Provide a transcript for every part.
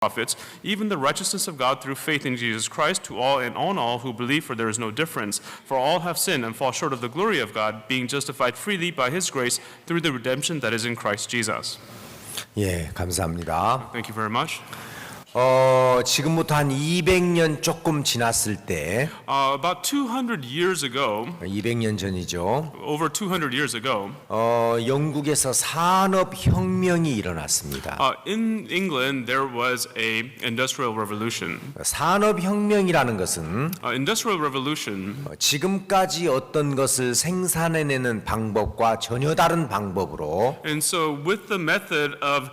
prophets, even the righteousness of God through faith in Jesus Christ to all and on all who believe, for there is no difference. For all have sinned and fall short of the glory of God, being justified freely by His grace through the redemption that is in Christ Jesus. 예, 감사합니다. Thank you very much. 지금부터 한 200년 조금 지났을 때, About 200 years ago, 200년 전이죠. over 200 years ago, 영국에서 산업혁명이 일어났습니다. in England there was a industrial revolution. 산업혁명이라는 것은 Industrial revolution 지금까지 어떤 것을 생산해내는 방법과 전혀 다른 방법으로 And so with the method of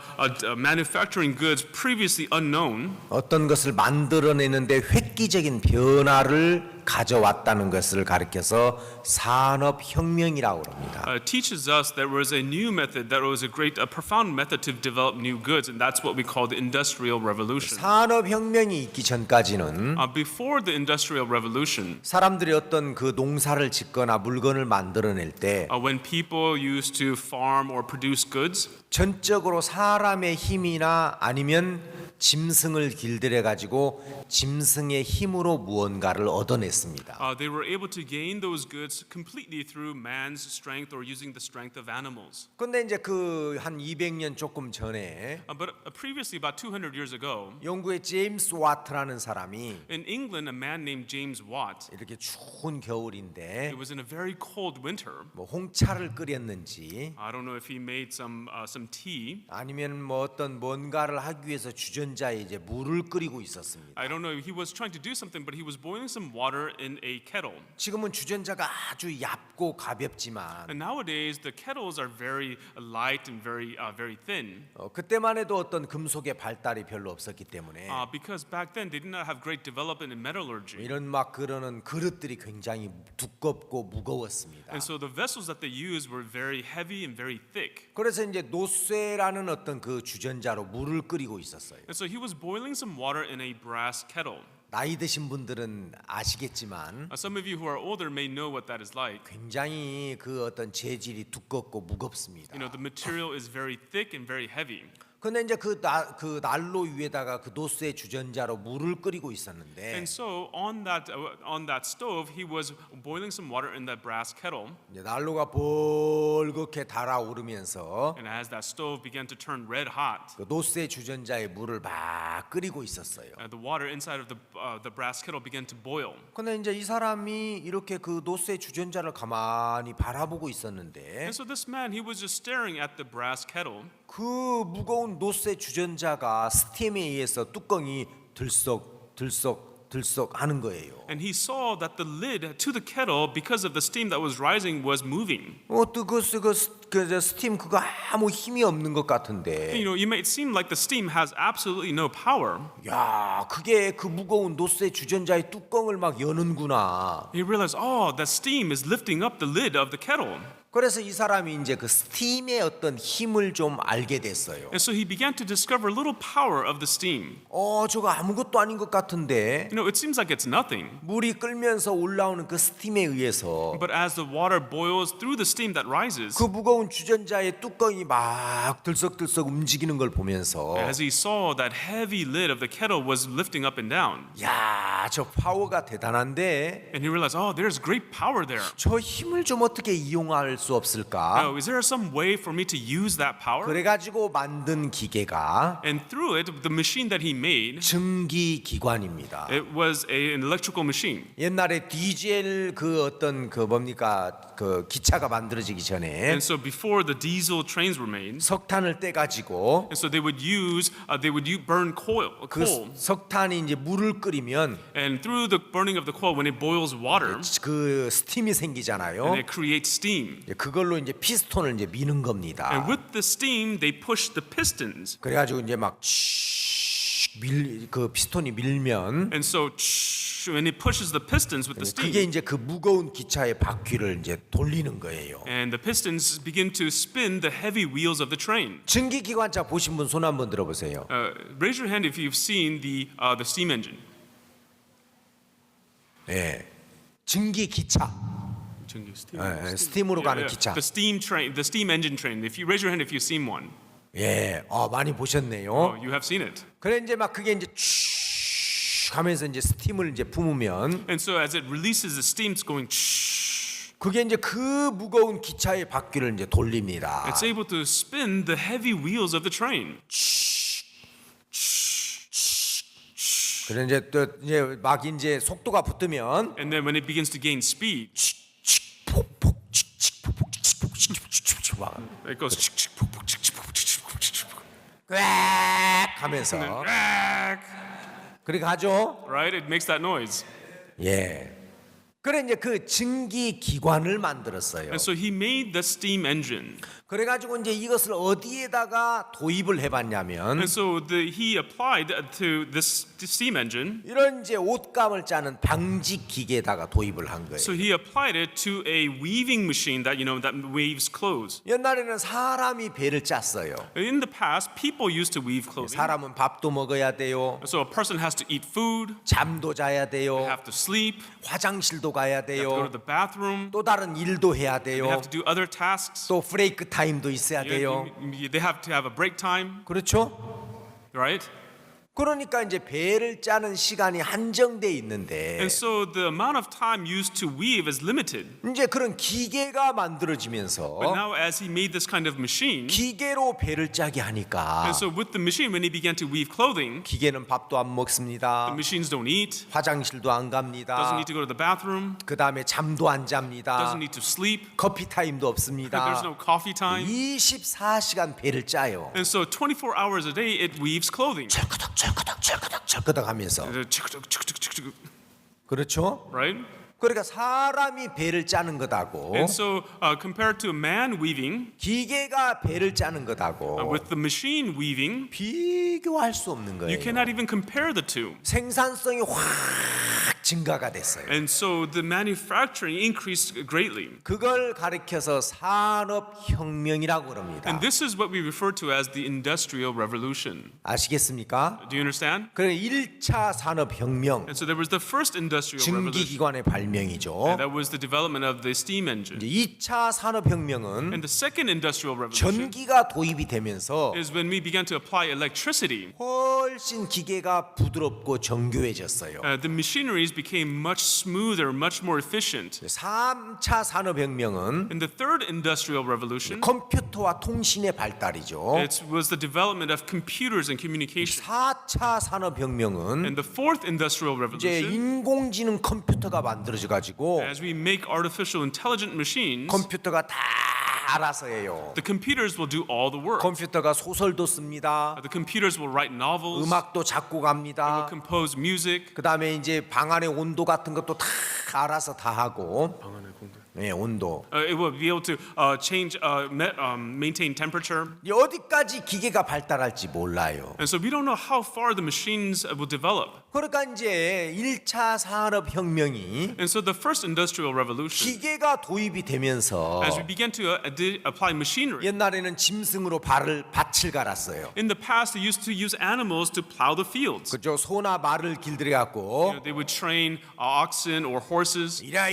manufacturing goods previously unknown, 어떤 것을 만들어내는데 획기적인 변화를 가져왔다는 것을 가리켜서 산업혁명이라고 합니다. teaches us there was a new method, that was a profound method to develop new goods, and that's what we call the Industrial Revolution. 산업혁명이 있기 전까지는 Before the Industrial Revolution, 사람들이 어떤 그 농사를 짓거나 물건을 만들어낼 때 when people used to farm or produce goods, 전적으로 사람의 힘이나 아니면 짐승을 길들여 가지고 짐승의 힘으로 무언가를 얻어냈습니다. they were able to gain those goods completely through man's strength or using the strength of animals. 근데 이제 그 한 200년 조금 전에 But previously, about 200 years ago, 영국의 제임스 와트라는 사람이 in England, a man named James Watt, 이렇게 추운 겨울인데 it was in a very cold winter. 뭐 홍차를 끓였는지 I don't know if he made some tea. 아니면 뭐 어떤 뭔가를 하기 위해서 주전자에 이제 물을 끓이고 있었습니다. I don't know if he was trying to do something, but he was boiling some water in a kettle. 지금은 주전자가 아주 얇고 가볍지만 And nowadays, the kettles are very light and very thin. 그때만 해도 어떤 금속의 발달이 별로 없었기 때문에 Because back then they did not have great development in metallurgy. 이런 막 그러는 그릇들이 굉장히 두껍고 무거웠습니다. And so the vessels that they used were very heavy and very thick. 그래서 이제 노쇠라는 어떤 그 주전자로 물을 끓이고 있었어요. And so he was boiling some water in a brass kettle. 나이 드신 분들은 아시겠지만 Some of you who are older may know what that is like. 굉장히 그 어떤 재질이 두껍고 무겁습니다. You know, the material is very thick and very heavy. 근데 이제 그 난로 위에다가 그 노쇠 주전자로 물을 끓이고 있었는데 And so on that stove, he was boiling some water in that brass kettle. 이제 난로가 벌겋게 달아오르면서 And as that stove began to turn red hot, 그 노쇠 주전자에 물을 막 끓이고 있었어요. the water inside of the brass kettle began to boil. 근데 이제 이 사람이 이렇게 그 노쇠 주전자를 가만히 바라보고 있었는데 And so this man, he was just staring at the brass kettle. 그 무거운 노쇠 주전자가 스팀에 의해서 뚜껑이 들썩 하는 거예요. And he saw that the lid to the kettle, because of the steam that was rising, was moving. 또 그 스팀 그거 아무 힘이 없는 것 같은데. You know, it might seem like the steam has absolutely no power. 야, 그게 그 무거운 노쇠 주전자의 뚜껑을 막 여는구나. He realized, oh, the steam is lifting up the lid of the kettle. 그래서 이 사람이 이제 그 스팀의 어떤 힘을 좀 알게 됐어요. And so he began to discover a little power of the steam. 저거 아무것도 아닌 것 같은데. You know, it seems like it's nothing. 물이 끓면서 올라오는 그 스팀에 의해서 But as the water boils through the steam that rises, 그 무거운 주전자의 뚜껑이 막 들썩들썩 움직이는 걸 보면서 as he saw that heavy lid of the kettle was lifting up and down, 야, 저 파워가 대단한데 and he realized, oh, there's great power there. 저 힘을 좀 어떻게 이용할 수 없을까? Now, is there some way for me to use that power? 그래가지고 만든 기계가 And through it, the machine that he made, 증기기관입니다. it was an electrical machine. 옛날에 디젤 그 어떤 그 뭡니까 그 기차가 만들어지기 전에 And so before the diesel trains were made, 석탄을 떼가지고 and so they would burn coal, 그 석탄이 이제 물을 끓이면 and through the burning of the coal, when it boils water, 그 스팀이 생기잖아요. and it creates steam. 그걸로 이제 피스톤을 이제 미는 겁니다. And with the steam, they push the pistons. 그래가지고 이제 막 그 피스톤이 밀면 And so when it pushes the pistons with the 그게 steam, 이제 그 무거운 기차의 바퀴를 이제 돌리는 거예요. and the pistons begin to spin the heavy wheels of the train. 증기기관차 보신 분 손 한번 들어보세요. Raise your hand if you've seen the steam engine. 네, 증기기차. 스팀으로 가는 기차. The steam engine train. If you raise your hand if you've seen one. 예, 많이 보셨네요. Oh, you have seen it. 그래 이제 막 그게 이제 쭉 하면서 이제 스팀을 이제 뿜으면 And so as it releases the steam, it's going shh. 그게 이제 그 무거운 기차의 바퀴를 이제 돌립니다. It's able to spin the heavy wheels of the train. 그래 이제 또 이제 막 이제 속도가 붙으면 And then when it begins to gain speed, 막 it goes 꽥 하면서 right? 그렇게 하죠. It makes that noise. 예. 그래 이제 그 증기 기관을 만들었어요. And so he made the steam engine. 그래 가지고 이제 이것을 어디에다가 도입을 해봤냐면 And so he applied to this steam engine. 이런 이제 옷감을 짜는 방직 기계에다가 도입을 한 거예요. So he applied it to a weaving machine that that weaves clothes. 옛날에는 사람이 배를 짰어요. In the past, people used to weave clothing. 사람은 밥도 먹어야 돼요. So a person has to eat food, 잠도 자야 돼요. have to sleep, 화장실도 가야 they have to go 돼요. to the bathroom, 또 다른 일도 해야 they 돼요. have to do other tasks. 또 브레이크 타임도 있어야 돼요. They have to have a break time, 그렇죠? right? 그러니까 이제 배를 짜는 시간이 한정돼 있는데 And so the amount of time used to weave is limited. 이제 그런 기계가 만들어지면서 But now as he made this kind of machine, 기계로 배를 짜게 하니까 and so with the machine, when he began to weave clothing, 기계는 밥도 안 the 먹습니다. machines don't eat, 화장실도 안 doesn't 갑니다. need to go to the bathroom, 그 다음에 잠도 안 잡니다. doesn't need to sleep, 커피 타임도 there's 없습니다. no coffee time. 24시간 배를 짜요. And so 24 hours a day, it weaves clothing. 철끄덕 하면서. 그렇죠? Right? 그러니까 사람이 배를 짜는 것하고 And so compared to a man weaving, 기계가 배를 짜는 것하고 with the machine weaving, 비교할 수 없는 you 거예요. cannot even compare the two. 생산성이 확 증가가 됐어요. And so the manufacturing increased greatly. 그걸 가리켜서 산업혁명이라고 그럽니다. And this is what we refer to as the Industrial Revolution. 아시겠습니까? Do you understand? 그래 1차 산업혁명 And so there was the first Industrial Revolution. 증기기관의 발명이죠. And that was the development of the steam engine. 이제 2차 산업혁명은 And the second Industrial Revolution 전기가 도입이 되면서 is when we began to apply electricity. 훨씬 기계가 부드럽고 정교해졌어요. The machineries became much smoother, much more efficient. 3차 산업혁명은 In the third Industrial Revolution, 컴퓨터와 통신의 발달이죠. it was the development of computers and communication. 4차 산업혁명은 And the fourth Industrial 이제 Revolution, 인공지능 컴퓨터가 만들어져 가지고 as we make artificial intelligent machines, 컴퓨터가 다 알아서 해요. the computers will do all the work. 컴퓨터가 소설도 씁니다. The computers will write novels, 음악도 작곡합니다. will compose music. 그 다음에 이제 방 안의 온도 같은 것도 다 알아서 다 하고. 네, 온도. It will be able to change, maintain temperature. 이 어디까지 기계가 발달할지 몰라요. And so we don't know how far the machines will develop. 그러니까 이제 1차 산업혁명이 And so the first Industrial Revolution, 기계가 도입이 되면서 as we began to apply machinery, 옛날에는 짐승으로 밭을 갈았어요. in the past they used to use animals to plow the fields. 그죠? 소나 말을 길들여 갖고 They would train oxen or horses. 이랴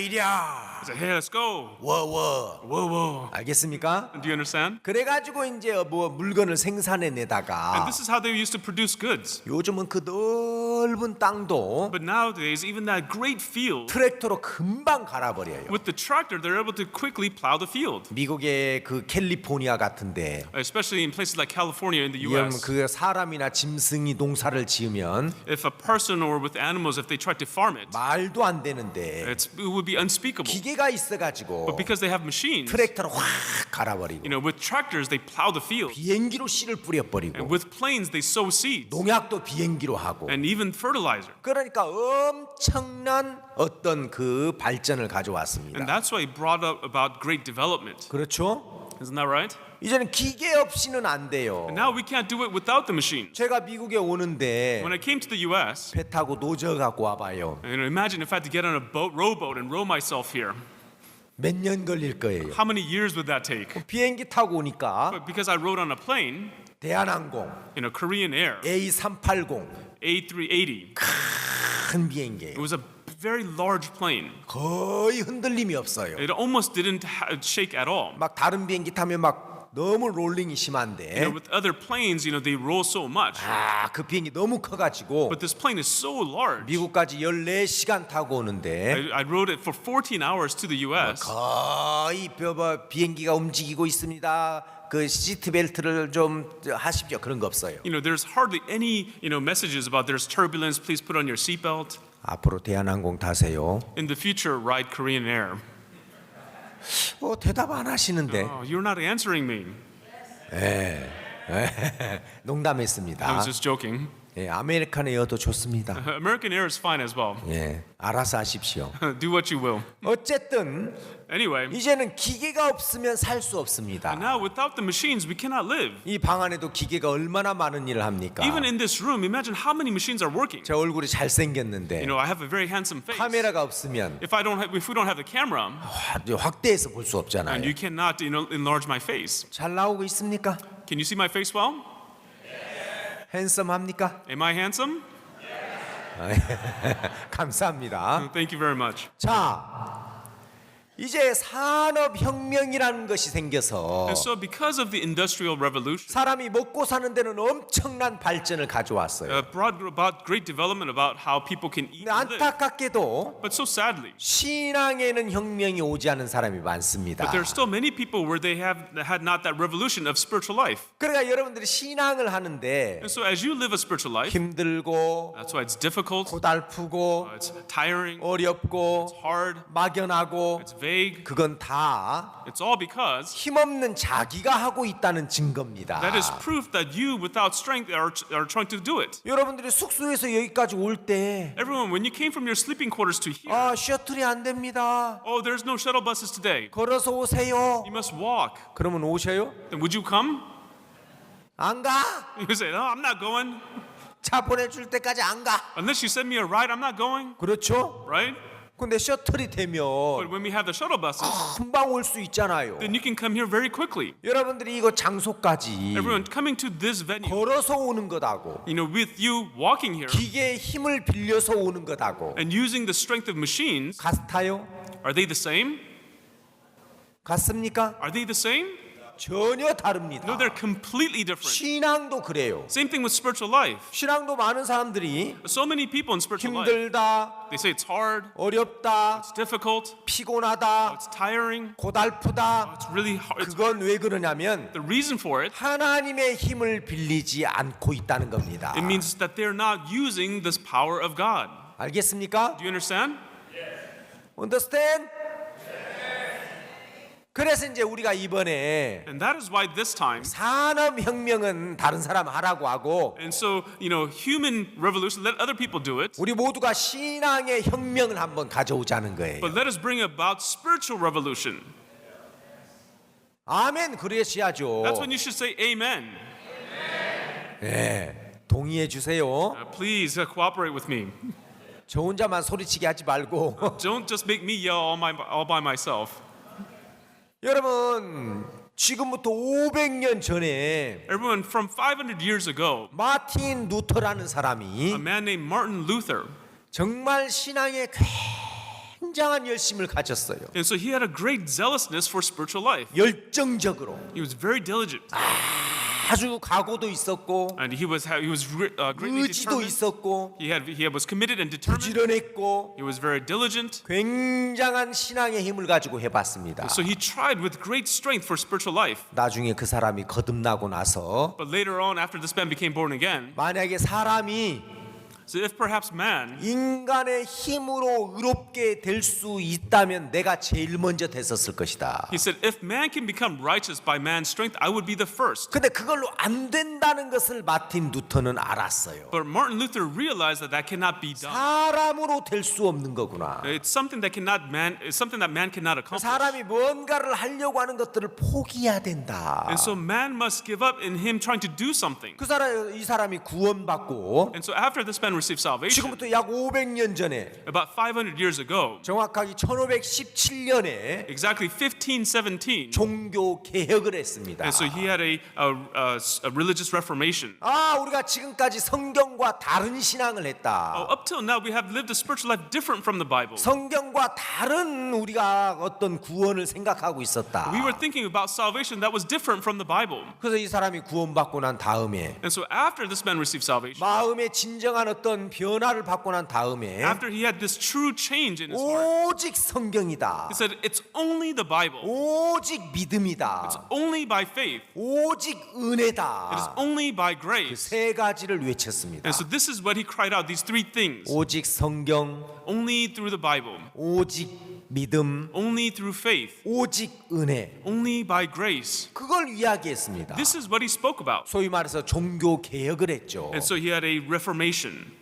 Say, hey, let's go. 워워 Whoa, whoa. 알겠습니까? Do you understand? 그래가지고 이제 뭐 물건을 And 생산해내다가 this is how they used to produce goods. 요즘은 그 넓은 땅도 But nowadays, even that great field, 트랙터로 금방 갈아버려요. with the tractor, they're able to quickly plow the field. 미국의 그 캘리포니아 같은데 Especially in places like California in the 이런 U.S. 그 사람이나 짐승이 농사를 지으면 If a person or with animals, if they tried to farm it, 말도 안 되는데 it would be unspeakable. 기계가 있어가지고 But because they have machines, 트랙터로 확 갈아버리고 with tractors, they plow the field. 비행기로 씨를 And 뿌려버리고 with planes, they sow seeds 농약도 비행기로 하고 and even fertilizer. 그러니까 엄청난 어떤 그 발전을 And 가져왔습니다. that's why it brought up about great development. 그렇죠? Isn't that right? 이제는 기계 없이는 안 돼요. And now we can't do it without the machine. 제가 미국에 오는데 When I came to the U.S., 배 타고 노저 갖고 와봐요. imagine if I had to get on a rowboat and row myself here. 몇 년 걸릴 거예요. How many years would that take? 비행기 타고 오니까 But because I rode on a plane, 대한항공 Korean Air, A380 A380, 큰 비행기 it was a very large plane. 거의 흔들림이 없어요. It almost didn't shake at all. 막 다른 비행기 타면 막 너무 롤링이 You 심한데 know, with other planes, they roll so much. 그 비행기 너무 커가지고 But this plane is so large. 미국까지 14시간 타고 오는데 I rode it for 14 hours to the U.S. 거의 비행기가 움직이고 있습니다. 그 시트 벨트를 좀 하십시오. 그런 거 없어요. There's hardly any, messages about there's turbulence. Please put on your seatbelt. 앞으로 대한항공 타세요. In the future, ride Korean Air. 대답 안 하시는데. Oh, you're not answering me. I 농담했습니다. was just joking. 아메리칸 에어도 좋습니다. American Air is fine as well. 알아서 하십시오. Do what you will. 어쨌든 Anyway, 이제는 기계가 없으면 살 수 없습니다. now without the machines, we cannot live. 이 방 안에도 기계가 얼마나 많은 일을 합니까? Even in this room, imagine how many machines are working. 제 얼굴이 잘생겼는데 I have a very handsome face. 카메라가 없으면 If we don't have the camera, 확대해서 볼 수 and 없잖아요. you cannot, enlarge my face. 잘 나오고 있습니까? Can you see my face well? 핸섬합니까? Am I handsome? 감사합니다. Thank you very much. 자, 이제 산업혁명이라는 것이 생겨서 And so, because of the Industrial Revolution, 사람이 먹고 사는 데는 엄청난 발전을 가져왔어요. brought about great development about how people can eat 근데 and live. 안타깝게도 But so sadly, 신앙에는 혁명이 오지 않은 사람이 많습니다. but there are still many people where they had not that revolution of spiritual life. 그러니까 여러분들이 신앙을 하는데 And so, as you live a spiritual life, 힘들고 that's why it's difficult, 고달프고 it's tiring, 어렵고 hard, 막연하고 it's vague. 그건 다 It's all because 힘없는 자기가 하고 있다는 증거입니다. that is proof that you, without strength, are trying to do it. 여러분들이 숙소에서 여기까지 올 때 Everyone, when you came from your sleeping quarters to here, 셔틀이 안 됩니다. oh, there's no shuttle buses today. 걸어서 오세요. You must walk. 그러면 오셔요? Then would you come? 안 가. You say, no, I'm not going. 차 보내줄 때까지 안 가. Unless you send me a ride, I'm not going. 그렇죠? Right? 근데 셔틀이 되면 But when we have the shuttle buses, 금방 올 수 있잖아요. then you can come here very quickly. 여러분들이 이거 장소까지 Everyone coming to this venue, 걸어서 오는 것하고 with you walking here 기계의 힘을 빌려서 오는 것하고 and using the strength of machines, 같아요? are they the same? 같습니까? Are they the same? 전혀 다릅니다. No, they're completely different. 신앙도 그래요. Same thing with spiritual life. 신앙도 많은 사람들이 So many people in spiritual life, 힘들다, they say it's hard, 어렵다, it's difficult, 피곤하다, it's tiring, 고달프다. it's really hard. 그건 왜 그러냐면 The reason for it, 하나님의 힘을 빌리지 않고 있다는 겁니다. it means that they're not using this power of God. 알겠습니까? Do you understand? Understand? 그래서 이제 우리가 이번에 And that is why this time, 산업혁명은 다른 사람 하라고 하고 and so, human revolution, let other people do it, 우리 모두가 신앙의 혁명을 한번 가져오자는 거예요. but let us bring about spiritual revolution. 아멘. 그러셔야죠. That's when you should say amen. 동의해 주세요. Please cooperate with me. 저 혼자만 소리치게 하지 말고 Don't just make me yell all by myself. 여러분 지금부터 500년 전에 Everyone, from 500 years ago, 마틴 루터라는 a 사람이 man named Martin Luther, 정말 신앙에 굉장한 열심을 가졌어요. and so he had a great zealousness for spiritual life. 열정적으로 He was very diligent, 아주 각오도 있었고 and he was greatly 의지도 determined. 있었고 He was committed and determined. 부지런했고 He was very diligent. 굉장한 신앙의 힘을 가지고 해봤습니다. So he tried with great strength for spiritual life. 나중에 그 사람이 거듭나고 나서 But later on, after this man became born again, 만약에 사람이 so if perhaps man, 인간의 힘으로 의롭게 될 수 있다면 내가 제일 먼저 됐었을 것이다. he said, if man can become righteous by man's strength, I would be the first. 근데 그걸로 안 된다는 것을 마틴 루터는 알았어요. But Martin Luther realized that cannot be done. 사람으로 될 수 없는 거구나. It's something that man cannot accomplish. 사람이 뭔가를 하려고 하는 것들을 포기해야 된다. And so man must give up in him trying to do something. 이 사람이 구원받고 And so after this man man received salvation, 지금부터 약 500년 전에 about 500 years ago, 정확하게 1517년에 exactly 1517, 종교 개혁을 했습니다. and so he had a religious reformation. 아, 우리가 지금까지 성경과 다른 신앙을 했다. Up till now, we have lived a spiritual life different from the Bible. 성경과 다른 우리가 어떤 구원을 생각하고 있었다. We were thinking about salvation that was different from the Bible. 그래서 이 사람이 구원받고 난 다음에 And so after this man received salvation, 마음의 진정한 어떤 변화를 받고 난 다음에 after he had this true change in his heart, 오직 성경이다. he said, it's only the Bible. 오직 It's 믿음이다. only by faith. 오직 It is 은혜다. only by 그 grace. 세 가지를 외쳤습니다. And so this is what he cried out, these three things. 오직 성경, Only through the Bible. 오직 믿음, Only through faith. 오직 은혜. Only by grace. 그걸 이야기했습니다. This is what he spoke about. 소위 말해서 종교 개혁을 했죠. And so he had a reformation.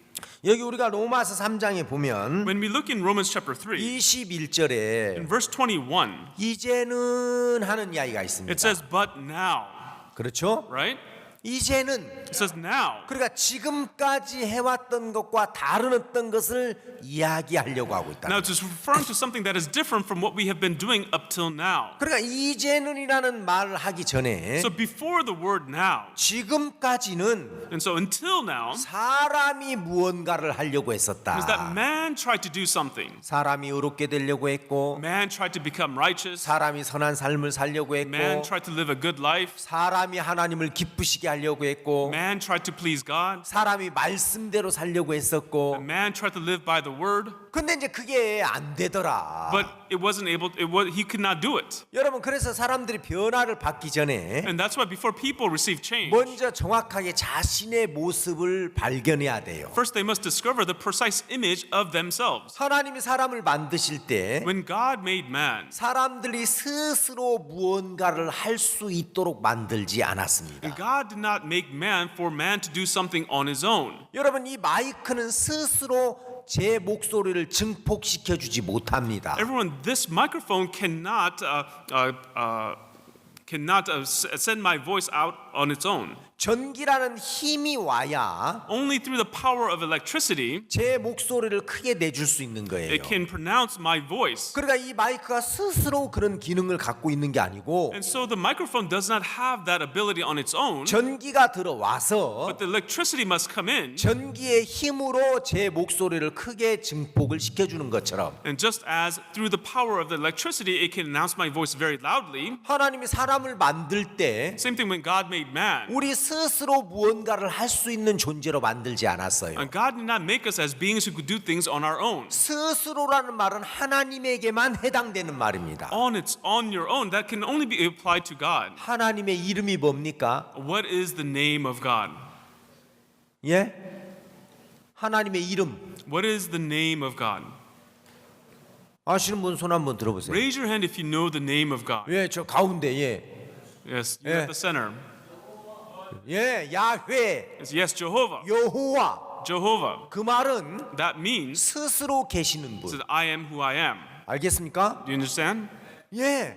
여기 우리가 로마서 3장에 보면 When we look in Romans chapter 3, 21절에 in verse 21, 이제는 하는 이야기가 있습니다. it says, but now, 그렇죠? right? 이제는 It says now. 그러니까 지금까지 해왔던 것과 다른 어떤 것을 이야기하려고 하고 있다. Now it's referring to something that is different from what we have been doing up till now. 그러니까 이제는이라는 말을 하기 전에 So before the word now, 지금까지는 and so until now, 사람이 무언가를 하려고 is that 했었다. man tried to do something. 사람이 의롭게 되려고 했고, Man tried to become righteous. 사람이 선한 삶을 살려고 Man 했고, tried to live a good life. 사람이 하나님을 기쁘시게 하려고 했고, Man tried to please God. 사람이 말씀대로 살려고 했었고, Man tried to live by the word, 근데 이제 그게 안 되더라. but it wasn't able. He could not do it, 여러분, 그래서 사람들이 변화를 받기 전에 and that's why before people receive change, 먼저 정확하게 자신의 모습을 발견해야 돼요. first they must discover the precise image of themselves. 하나님이 사람을 만드실 때 When God made man, 사람들이 스스로 무언가를 할 수 있도록 만들지 않았습니다. God did not make man for man to do something on his own. 여러분, 이 마이크는 스스로 제 목소리를 증폭시켜 주지 못합니다. Everyone, this microphone cannot send my voice out on its own. 전기라는 힘이 와야 Only through the power of electricity, 제 목소리를 크게 내줄 수 있는 거예요. it can pronounce my voice. 그러니까 이 마이크가 스스로 그런 기능을 갖고 있는 게 아니고 And so the microphone does not have that ability on its own, 전기가 들어와서 but the electricity must come in. 전기의 힘으로 제 목소리를 크게 증폭을 시켜주는 것처럼 And just as through the power of the electricity, it can announce my voice very loudly, 하나님이 사람을 만들 때 same thing when God made man. 우리 스스로 무언가를 할 수 있는 존재로 만들지 않았어요. And God did not make us as beings who could do things on our own. 스스로라는 말은 하나님에게만 해당되는 말입니다. On your own, that can only be applied to God. 하나님의 이름이 뭡니까? What is the name of God? 예? 하나님의 이름 What is the name of God? 아시는 분 손 한번 들어보세요. Raise your hand if you know the name of God. 예, 저 가운데 예. Yes, you're Yeah. at the center. 예, 야훼, Yes, Jehovah. 여호와. Jehovah. 그 말은 That means 스스로 계시는 분. that I am who I am. 알겠습니까? Do you understand? 예.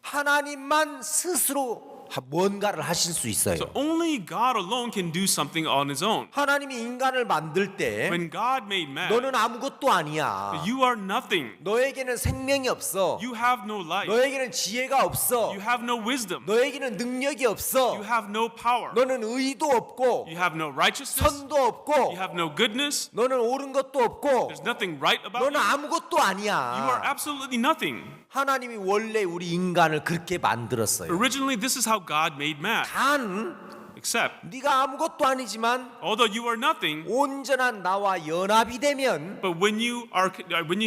하나님만 스스로 뭔가를 하실 수 있어요. So only God alone can do something on his own. 하나님이 인간을 만들 때 When God made man, 너는 아무것도 아니야. you are nothing. 너에게는 생명이 없어. You have no life. 너에게는 지혜가 없어. You have no wisdom. 너에게는 능력이 없어. You have no power. 너는 의도 없고 You have no righteousness. 선도 없고 You have no goodness. 너는 옳은 것도 없고 There's nothing right about 너는 you. 아무것도 You are 아니야. absolutely nothing. 하나님이 원래 우리 인간을 그렇게 만들었어요. Originally, this is how God made man. 단 Except, 네가 아무것도 아니지만 although you are nothing, 온전한 나와 연합이 되면 but when you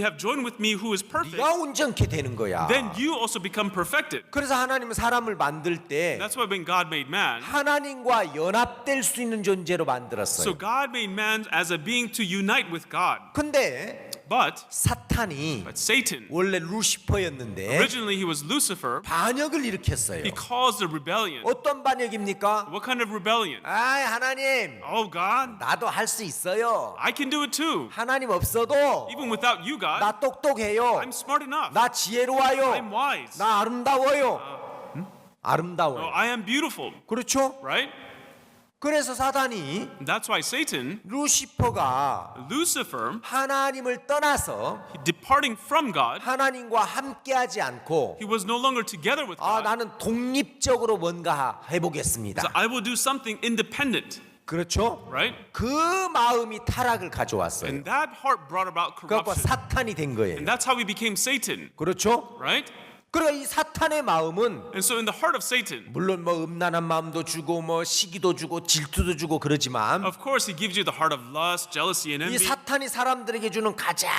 have joined with me who is perfect, 네가 온전케 되는 거야. then you also become perfected. 그래서 하나님은 사람을 만들 때 That's why when God made man, 하나님과 연합될 수 있는 존재로 so 만들었어요. God made man as a being to unite with God. 근데 But 사탄이 Satan, 원래 루시퍼였는데 originally he was Lucifer. 반역을 일으켰어요. He caused a rebellion. 어떤 반역입니까? What kind of rebellion? 아, 하나님, Oh God, 나도 할 수 있어요. I can do it too. 하나님 없어도 Even without you, God, 나 똑똑해요. I'm smart enough. 나 지혜로워요. I'm wise. 나 아름다워요. Oh, 아름다워요. I am beautiful, 그렇죠? right? 그래서 사단이 That's why Satan, 루시퍼가 Lucifer, 하나님을 떠나서 departing from God, 하나님과 함께하지 않고 he was no longer together with 아 God. 나는 독립적으로 뭔가 해보겠습니다. So I will do something independent, 그렇죠? right? 그 마음이 타락을 가져왔어요. And that heart brought about 그러니까 corruption. 사탄이 된 거예요. And that's how he became Satan, 그렇죠? right? 그러니까 이 사탄의 마음은 And so in the heart of Satan, 물론 뭐 음란한 마음도 주고 뭐 시기도 주고 질투도 주고 그러지만 of course, he gives you the heart of lust, jealousy, and 이 envy. 사탄이 사람들에게 주는 가장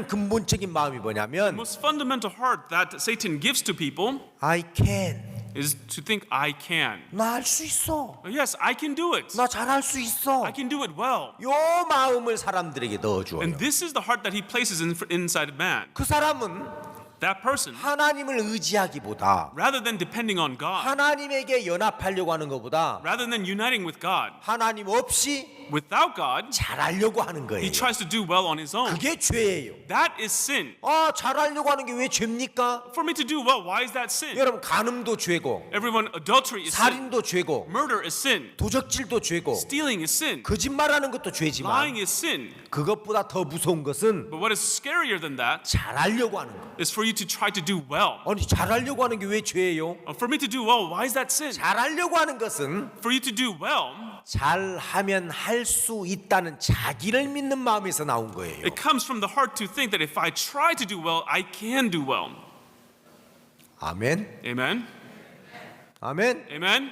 근본적인 마음이 The 뭐냐면 most fundamental heart that Satan gives to people I can is to think, I can. 나 할 수 있어 Yes, I can do it. 나 잘할 수 있어 I can do it well. 요 마음을 사람들에게 넣어줘요. And this is the heart that he places inside man. 그 사람은 That person, 하나님을 의지하기보다 rather than depending on God, 하나님에게 연합하려고 하는 것보다 rather than uniting with God, 하나님 없이 without God, 잘하려고 하는 he 거예요. tries to do well on his own. 그게 죄예요. That is sin. 아 잘하려고 하는 게 왜 죄입니까? For me to do well, why is that sin? 여러분 간음도 죄고 Everyone, adultery is sin. 살인도 죄고 Murder is sin. 도적질도 죄고 Stealing is sin. 거짓말하는 것도 Lying 죄지만 is sin. 그것보다 더 무서운 것은 But what is scarier than that 잘하려고 하는 거. is for you to try to do well. 아니 잘하려고 하는 게 왜 죄예요? For me to do well, why is that sin? 잘하려고 하는 것은 For you to do well, 잘하면 할 수 있다는 자기를 믿는 마음에서 나온 거예요. it comes from the heart to think that if I try to do well, I can do well. 아멘. Amen? 아멘. Amen?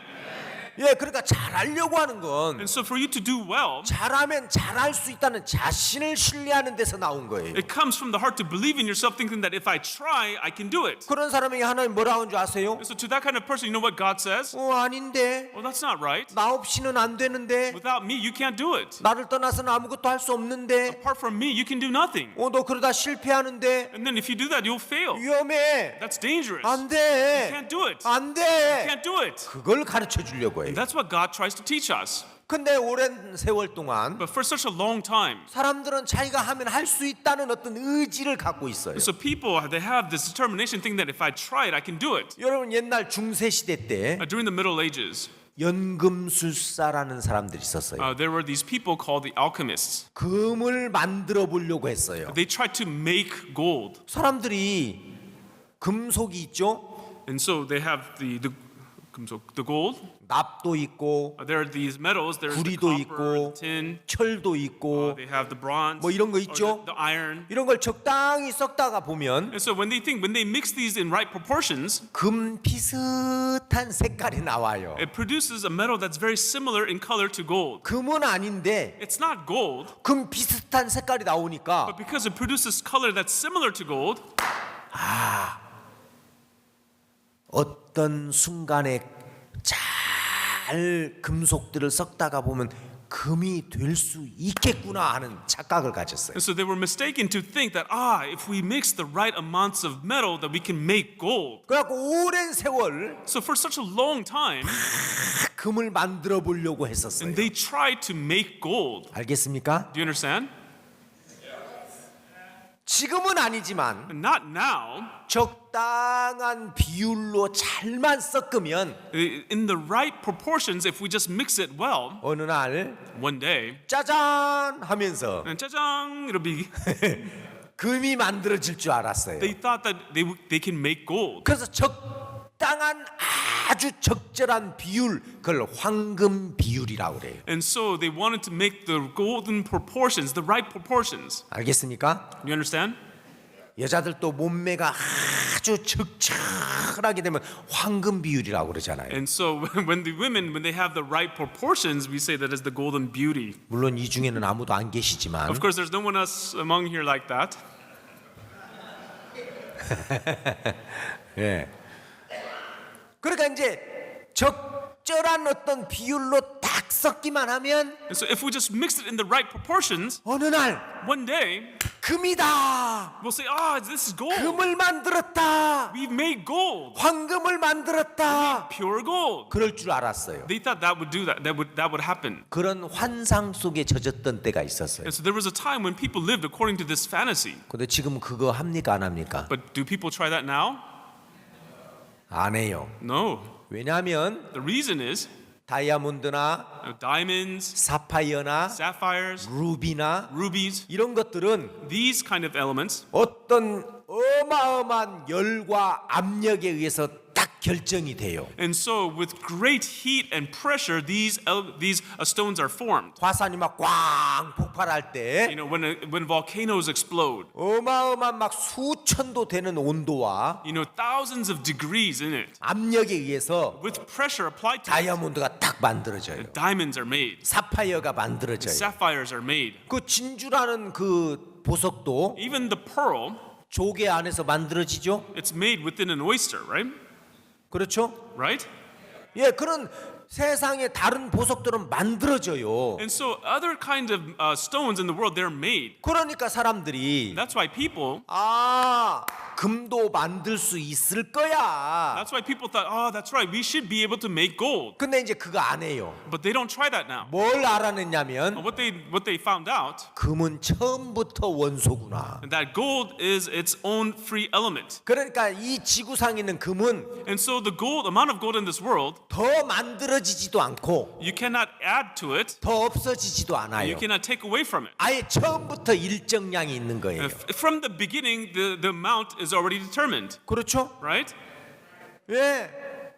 예, 그러니까 잘하려고 하는 건 And so for you to do well, 잘하면 잘할 수 있다는 자신을 신뢰하는 데서 나온 거예요. it comes from the heart to believe in yourself, thinking that if I try, I can do it. 그런 사람에게 하나님 뭐라 하는 줄 아세요? And so to that kind of person, you know what God says? 아닌데. Well, that's not right. 나 없이는 안 되는데. Without me, you can't do it. 나를 떠나서는 아무것도 할 수 없는데. Apart from me, you can do nothing. 너 그러다 실패하는데. And then if you do that, you'll fail. 위험해. That's dangerous. 안 You 돼. can't do it. 안 You 돼. can't do it. 그걸 가르쳐 주려고 해요. That's what God tries to teach us. 근데 오랜 세월 동안 But for such a long time, 사람들은 자기가 하면 할 수 있다는 어떤 의지를 갖고 있어요. so people, they have this determination, thinking that if I try it, I can do it. 여러분 옛날 중세 시대 때 During the Middle Ages, 연금술사라는 사람들이 있었어요. there were these people called the alchemists. 금을 만들어 보려고 했어요. They tried to make gold. 사람들이 금속이 있죠. And so they have the gold. 납도 있고 There are these metals. There's the 구리도 copper, 있고 tin. 철도 있고 They have the bronze. 뭐 이런 거 or 있죠? the iron. 이런 걸 적당히 썩다가 보면 And so when they mix these in right proportions, 금 비슷한 색깔이 나와요. it produces a metal that's very similar in color to gold. 금은 아닌데 It's not gold, 금 비슷한 색깔이 나오니까 but because it produces color that's similar to gold, 어떤 순간에 잘 금속들을 썩다가 보면 금이 될 수 있겠구나 하는 착각을 가졌어요. and so they were mistaken to think that if we mix the right amounts of metal, that we can make gold. 그래갖고 오랜 세월 So for such a long time, 금을 만들어 보려고 했었어요. and they tried to make gold. 알겠습니까? Do you understand? 지금은 아니지만 Not now. 적당한 비율로 잘만 섞으면 In the right proportions, if we just mix it well, 어느 날 one day, 짜잔 하면서 and 짜잔, it'll be. 금이 만들어질 줄 알았어요. They thought that they can make gold. 그래서 적당한 아주 적절한 비율, 그걸 황금 비율이라고 그래요. And so they wanted to make the golden proportions, the right proportions. 알겠습니까? You understand? 여자들도 몸매가 아주 적절하게 되면 황금 비율이라고 그러잖아요. And so when the women, when they have the right proportions, we say that is the golden beauty. 물론 이 중에는 아무도 안 계시지만 Of course, there's no one else among here like that. 예. 그러니까 이제 적절한 어떤 비율로 딱 섞기만 하면 And so if we just mix it in the right proportions, 어느 날 one day 금이다. we'll say, this is gold. 금을 만들었다. We've made gold. 황금을 만들었다. Pure gold. 그럴 줄 알았어요. They thought that would do that. That would happen. 그런 환상 속에 젖었던 때가 있었어요. And so there was a time when people lived according to this fantasy. 근데 지금 그거 합니까 안 합니까? But do people try that now? 안 해요. No. 왜냐하면 The reason is 다이아몬드나 Diamonds, 사파이어나 sapphires, 루비나 rubies, 이런 것들은 these kind of elements, 어떤 어마어마한 열과 압력에 의해서 딱 결정이 돼요. and so with great heat and pressure, these stones are formed. 화산이 막 꽝 폭발할 때 You know, when volcanoes explode, 어마어마한 막 수천도 되는 온도와 you know, thousands of degrees in it. 압력에 의해서 With pressure applied to it, 다이아몬드가 딱 만들어져요. diamonds are made, 사파이어가 만들어져요. sapphires are made. 그 진주라는 그 보석도 Even the pearl, 조개 안에서 만들어지죠. it's made within an oyster, right? 그렇죠? Right? 예, 그런 세상의 다른 보석들은 만들어져요. And so other kinds of stones in the world, they're made. 그러니까 사람들이 That's why people 금도 만들 수 있을 거야. That's why people thought, oh, that's right, we should be able to make gold. 근데 이제 그거 안 해요. But they don't try that now. 뭘 알아냈냐면 What they found out, 금은 처음부터 원소구나. that gold is its own free element. 그러니까 이 지구상에 있는 금은 And so the amount of gold in this world, 더 만들어지지도 않고 you cannot add to it, 더 없어지지도 you 않아요. cannot take away from it. 아예 처음부터 일정량이 있는 거예요. From the beginning, the amount is already determined, 그렇죠? right? 예.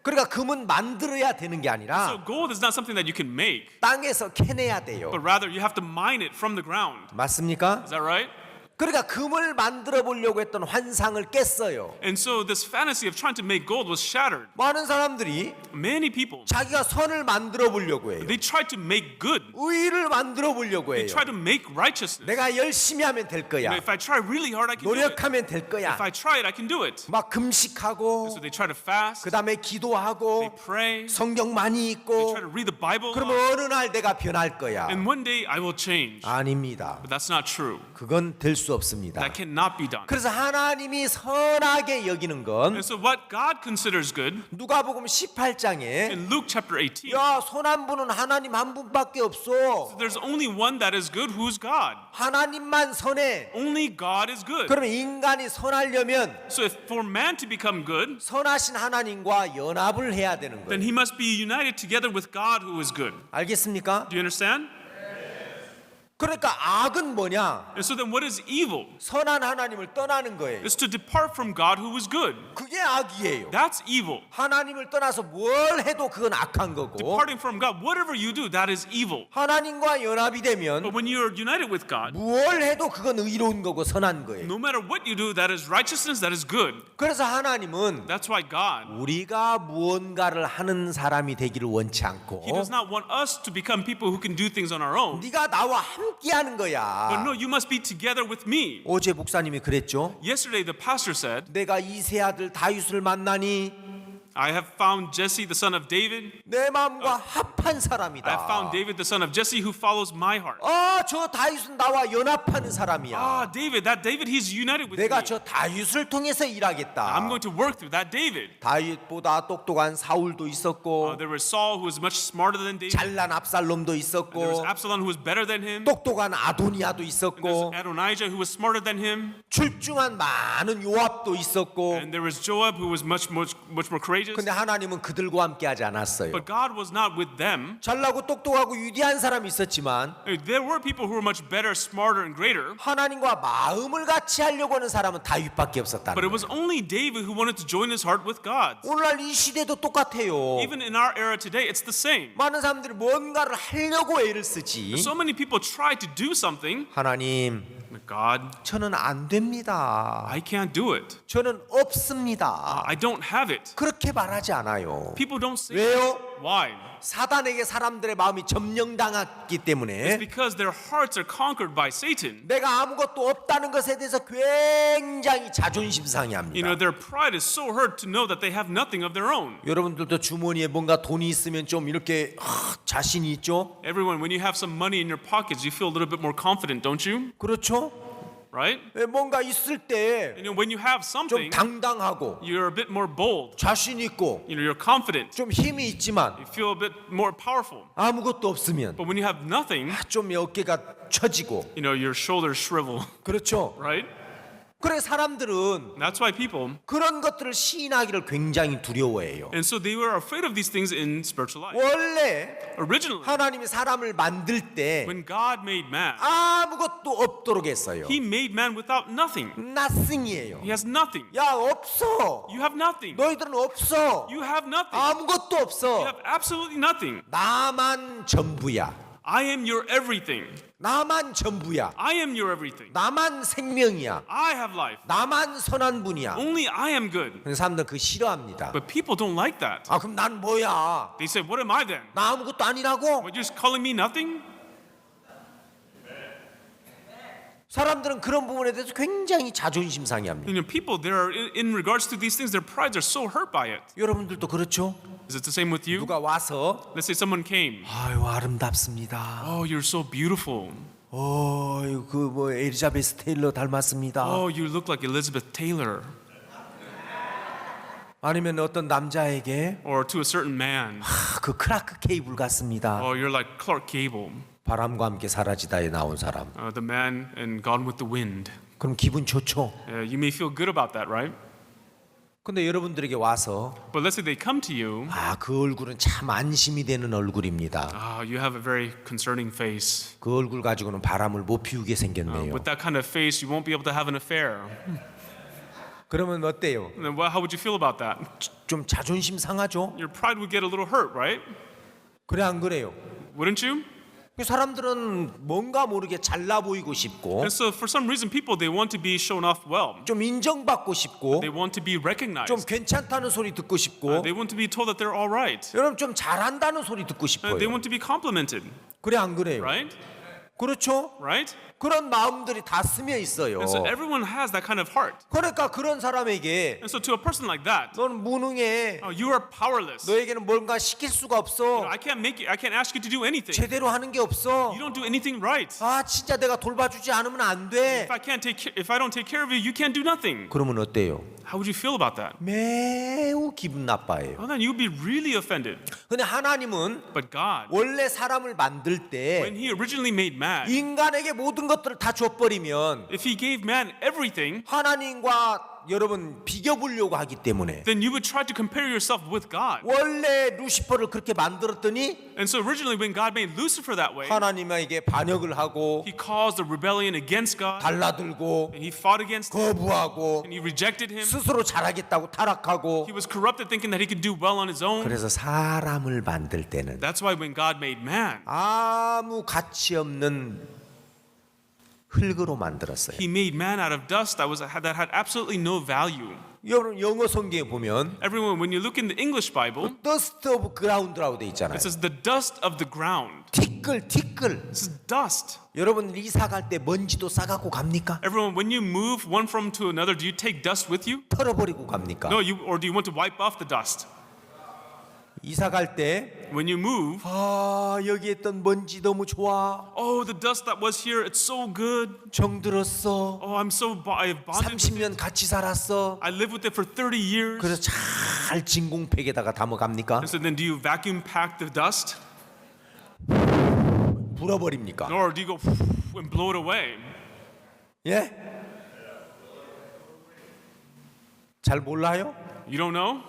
그러니까 금은 만들어야 되는 게 So 아니라 gold is not something that you can make, 땅에서 캐내야 돼요. but rather you have to mine it from the ground. 맞습니까? Is that right? 그러니까 금을 만들어 보려고 했던 환상을 깼어요. And so this fantasy of trying to make gold was shattered. 많은 사람들이 Many people, 자기가 선을 만들어 보려고 해요. they tried to make good. 의를 만들어 보려고 해요. They try to make righteousness. 내가 열심히 하면 될 거야. If I try really hard, I can do it. 노력하면 될 거야. If I try it, I can do it. 막 금식하고 So they try to fast, 그 다음에 they 기도하고 pray, 성경 많이 they 읽고 try to read the Bible, 그러면 어느 날 내가 변할 거야. and one day I will change. 아닙니다. But that's not true. 그건 될 수 없습니다. That cannot be done. 그래서 하나님이 선하게 여기는 건 And so what God considers good, 누가복음 18장에 in Luke chapter 18, 야, 선한 분은 하나님 한 분밖에 없어. there's only one that is good, who's God. 하나님만 선해. Only God is good. 그러면 인간이 선하려면 So if for man to become good, 선하신 하나님과 연합을 해야 되는 then 거예요. he must be united together with God who is good. 알겠습니까? Do you understand? 그러니까 악은 뭐냐? And so then what is evil? 선한 하나님을 떠나는 거예요. It's to depart from God who is good. 그게 악이에요. That's evil. 하나님을 떠나서 뭘 해도 그건 악한 거고 Departing from God, whatever you do, that is evil. 하나님과 연합이 되면 But when you're united with God, 뭘 해도 그건 의로운 거고 선한 거예요. no matter what you do, that is righteousness, that is good. 그래서 하나님은 That's why God, 우리가 무언가를 하는 사람이 되기를 원치 He 않고 does not want us to become people who can do things on our own. 네가 나와 함께하는 But 거야. no, you must be together with me. 어제 목사님이 그랬죠. Yesterday, the pastor said, 내가 이 세 아들 다윗을 만나니 I have found Jesse, the son of David. 내 마음과 합한 I have 사람이다. found David, the son of Jesse, who follows my heart. 저 다윗은 나와 연합하는 사람이야. That David, he's united with 내가 me. 저 다윗을 통해서 일하겠다. I'm going to work through that David. 다윗보다 똑똑한 사울도 있었고 There was Saul, who was much smarter than David. 잘난 압살롬도 There was 있었고 Absalom, who was better than him. 똑똑한 아도니아도 There's 있었고 Adonijah, who was smarter than him. 출중한 많은 요압도 있었고 And there was Joab, who was much more courageous. 근데 하나님은 그들과 함께하지 않았어요. But God was not with them. 잘나고 똑똑하고 위대한 사람이 있었지만 There were people who were much better, smarter, and greater. 하나님과 마음을 같이 하려고 하는 사람은 다윗밖에 없었다는 But it 거예요. was only David who wanted to join his heart with God. 오늘날 이 시대도 똑같아요. Even in our era today, it's the same. 많은 사람들이 뭔가를 하려고 애를 쓰지. So many people try to do something. 하나님, But God, 저는 안 됩니다. I can't do it. 저는 없습니다. I don't have it. 그렇게 말하지 않아요. People don't say 왜요? why. 사단에게 사람들의 마음이 점령당했기 It's 때문에 because their hearts are conquered by Satan. 내가 아무것도 없다는 것에 대해서 굉장히 자존심 You know, 상해합니다. their pride is so hurt to know that they have nothing of their own. 여러분들도 주머니에 뭔가 돈이 있으면 좀 이렇게 자신이 있죠? Everyone, when you have some money in your pockets, you feel a little bit more confident, don't you? 그렇죠? Right? 뭔가 있을 때 You know, when you have 좀 something, 당당하고 you're a bit more bold. 자신 있고 You know, you're confident. 좀 힘이 있지만 You feel a bit more powerful. 아무것도 없으면 But when you have nothing, 좀 어깨가 처지고 you know, your shoulders shrivel. 그렇죠? Right? 그래 사람들은 That's why people, 그런 것들을 시인하기를 굉장히 두려워해요. and so they were afraid of these things in spiritual life. 원래 Originally, 하나님이 사람을 만들 때 when God made man, 아무것도 없도록 했어요. He made man without nothing. nothing이에요. He has nothing. 야 없어. You have nothing. 너희들은 없어. You have nothing. 아무것도 You 없어. have absolutely nothing. 나만 전부야. I am your everything. 나만 전부야. I am your everything. 나만 생명이야. I have life. 나만 선한 분이야. Only I am good. 그래서 사람들 그거 싫어합니다. But people don't like that. 아 그럼 난 뭐야? They say, what am I then? 나 아무것도 아니라고? What, you're just calling me nothing? 사람들은 그런 부분에 대해서 굉장히 자존심 상해합니다. You know, people, in regards to these things, their prides are so hurt by it. 여러분들도 그렇죠? Is it the same with you? 누가 와서 Let's say someone came. 아유 아름답습니다. Oh, you're so beautiful. 그뭐 엘리자베스 테일러 닮았습니다. Oh, you look like Elizabeth Taylor. 아니면 어떤 남자에게 Or to a certain man. 그 크라크 케이블 같습니다. Oh, you're like Clark Gable. 바람과 함께 사라지다에 나온 사람. The man in Gone with the Wind. 그럼 기분 좋죠. You may feel good about that, right? 근데 여러분들에게 와서 But let's say they come to you. 그 얼굴은 참 안심이 되는 얼굴입니다. You have a very concerning face. 그 얼굴 가지고는 바람을 못 피우게 생겼네요. With that kind of face, you won't be able to have an affair. 그러면 어때요? Then how would you feel about that? 좀 자존심 상하죠? Your pride would get a little hurt, right? 그래 안 그래요? Wouldn't you? 사람들은 뭔가 모르게 잘나 보이고 싶고 And so for some reason, people, they want to be shown off well. 좀 인정받고 싶고 They want to be recognized. 좀 괜찮다는 소리 듣고 싶고 They want to be told that they're all right. 여러분 좀 잘한다는 소리 듣고 싶어요. They want to be complimented, 그래 안 그래요? right? 그렇죠? Right? 그런 마음들이 다 스며 있어요. And so everyone has that kind of heart. 그러니까 그런 사람에게 And so to a person like that, 넌 무능해. you are powerless. 너에게는 뭔가 시킬 수가 없어. I can't ask you to do anything. 제대로 하는 게 없어. You don't do anything right. 진짜 내가 돌봐주지 않으면 안 돼. If I don't take care of you, you can't do nothing. 그러면 어때요? How would you feel about that? 매우 기분 나빠해요. Well, then you'd be really offended. 근데 하나님은 But God, 원래 사람을 만들 때 when He originally made man, 인간에게 모든 것들을 다 줘버리면 if He gave man everything, 하나님과 여러분 비교보려고 하기 때문에 then you would try to compare yourself with God. 원래 루시퍼를 그렇게 만들었더니 And so originally when God made Lucifer that way, 하나님에게 반역을 하고 He caused a rebellion against God, 달라들고 and He fought against Him, 거부하고 and He rejected Him. 스스로 잘하겠다고 타락하고 He was corrupted thinking that He could do well on His own. 그래서 사람을 만들 때는 That's why when God made man, 아무 가치 없는 흙으로 만들었어요. He made man out of dust that had absolutely no value. 여러분 영어 성경에 보면 Everyone, when you look in the English Bible, dust of ground라고 돼 있잖아요. it says the dust of the ground. 티끌 티끌. This is dust. 여러분 이사 갈 때 먼지도 싸갖고 갑니까? Everyone, when you move one from to another, do you take dust with you? 털어버리고 갑니까? No, or do you want to wipe off the dust? 이사 갈 때 When you move, 여기 있던 먼지 너무 좋아. oh, the dust that was here, it's so good. 정들었어. Oh, I've bonded with it. 30년 같이 살았어. I lived with it for 30 years. 그래서 잘 진공팩에다가 담아갑니까? And so then do you vacuum pack the dust? 불어버립니까? Or do you go and blow it away? 예? 잘 몰라요? You don't know?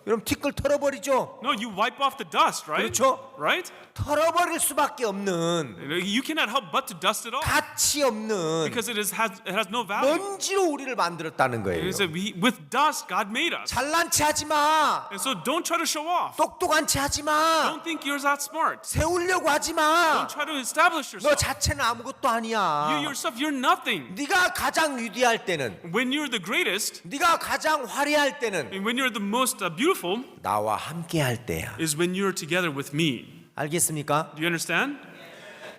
그럼 티끌 털어버리죠. No, you wipe off the dust, right? 그렇죠? Right? 털어버릴 수밖에 없는 You cannot help but to dust it off 가치 없는 because it has no value. 먼지로 우리를 만들었다는 거예요. It said with dust, God made us. 잘난 체 하지 마. And so don't try to show off. 똑똑한 체 하지 마. Don't think you're that smart. 세우려고 하지 마. Don't try to establish 너 yourself. 자체는 아무것도 You 아니야. yourself, you're nothing. 네가 가장 위대할 때는, When you're the greatest, 네가 가장 화려할 때는 and when you're the most beautiful, 나와 함께 할 때야. is when you're together with me. 알겠습니까? Do you understand?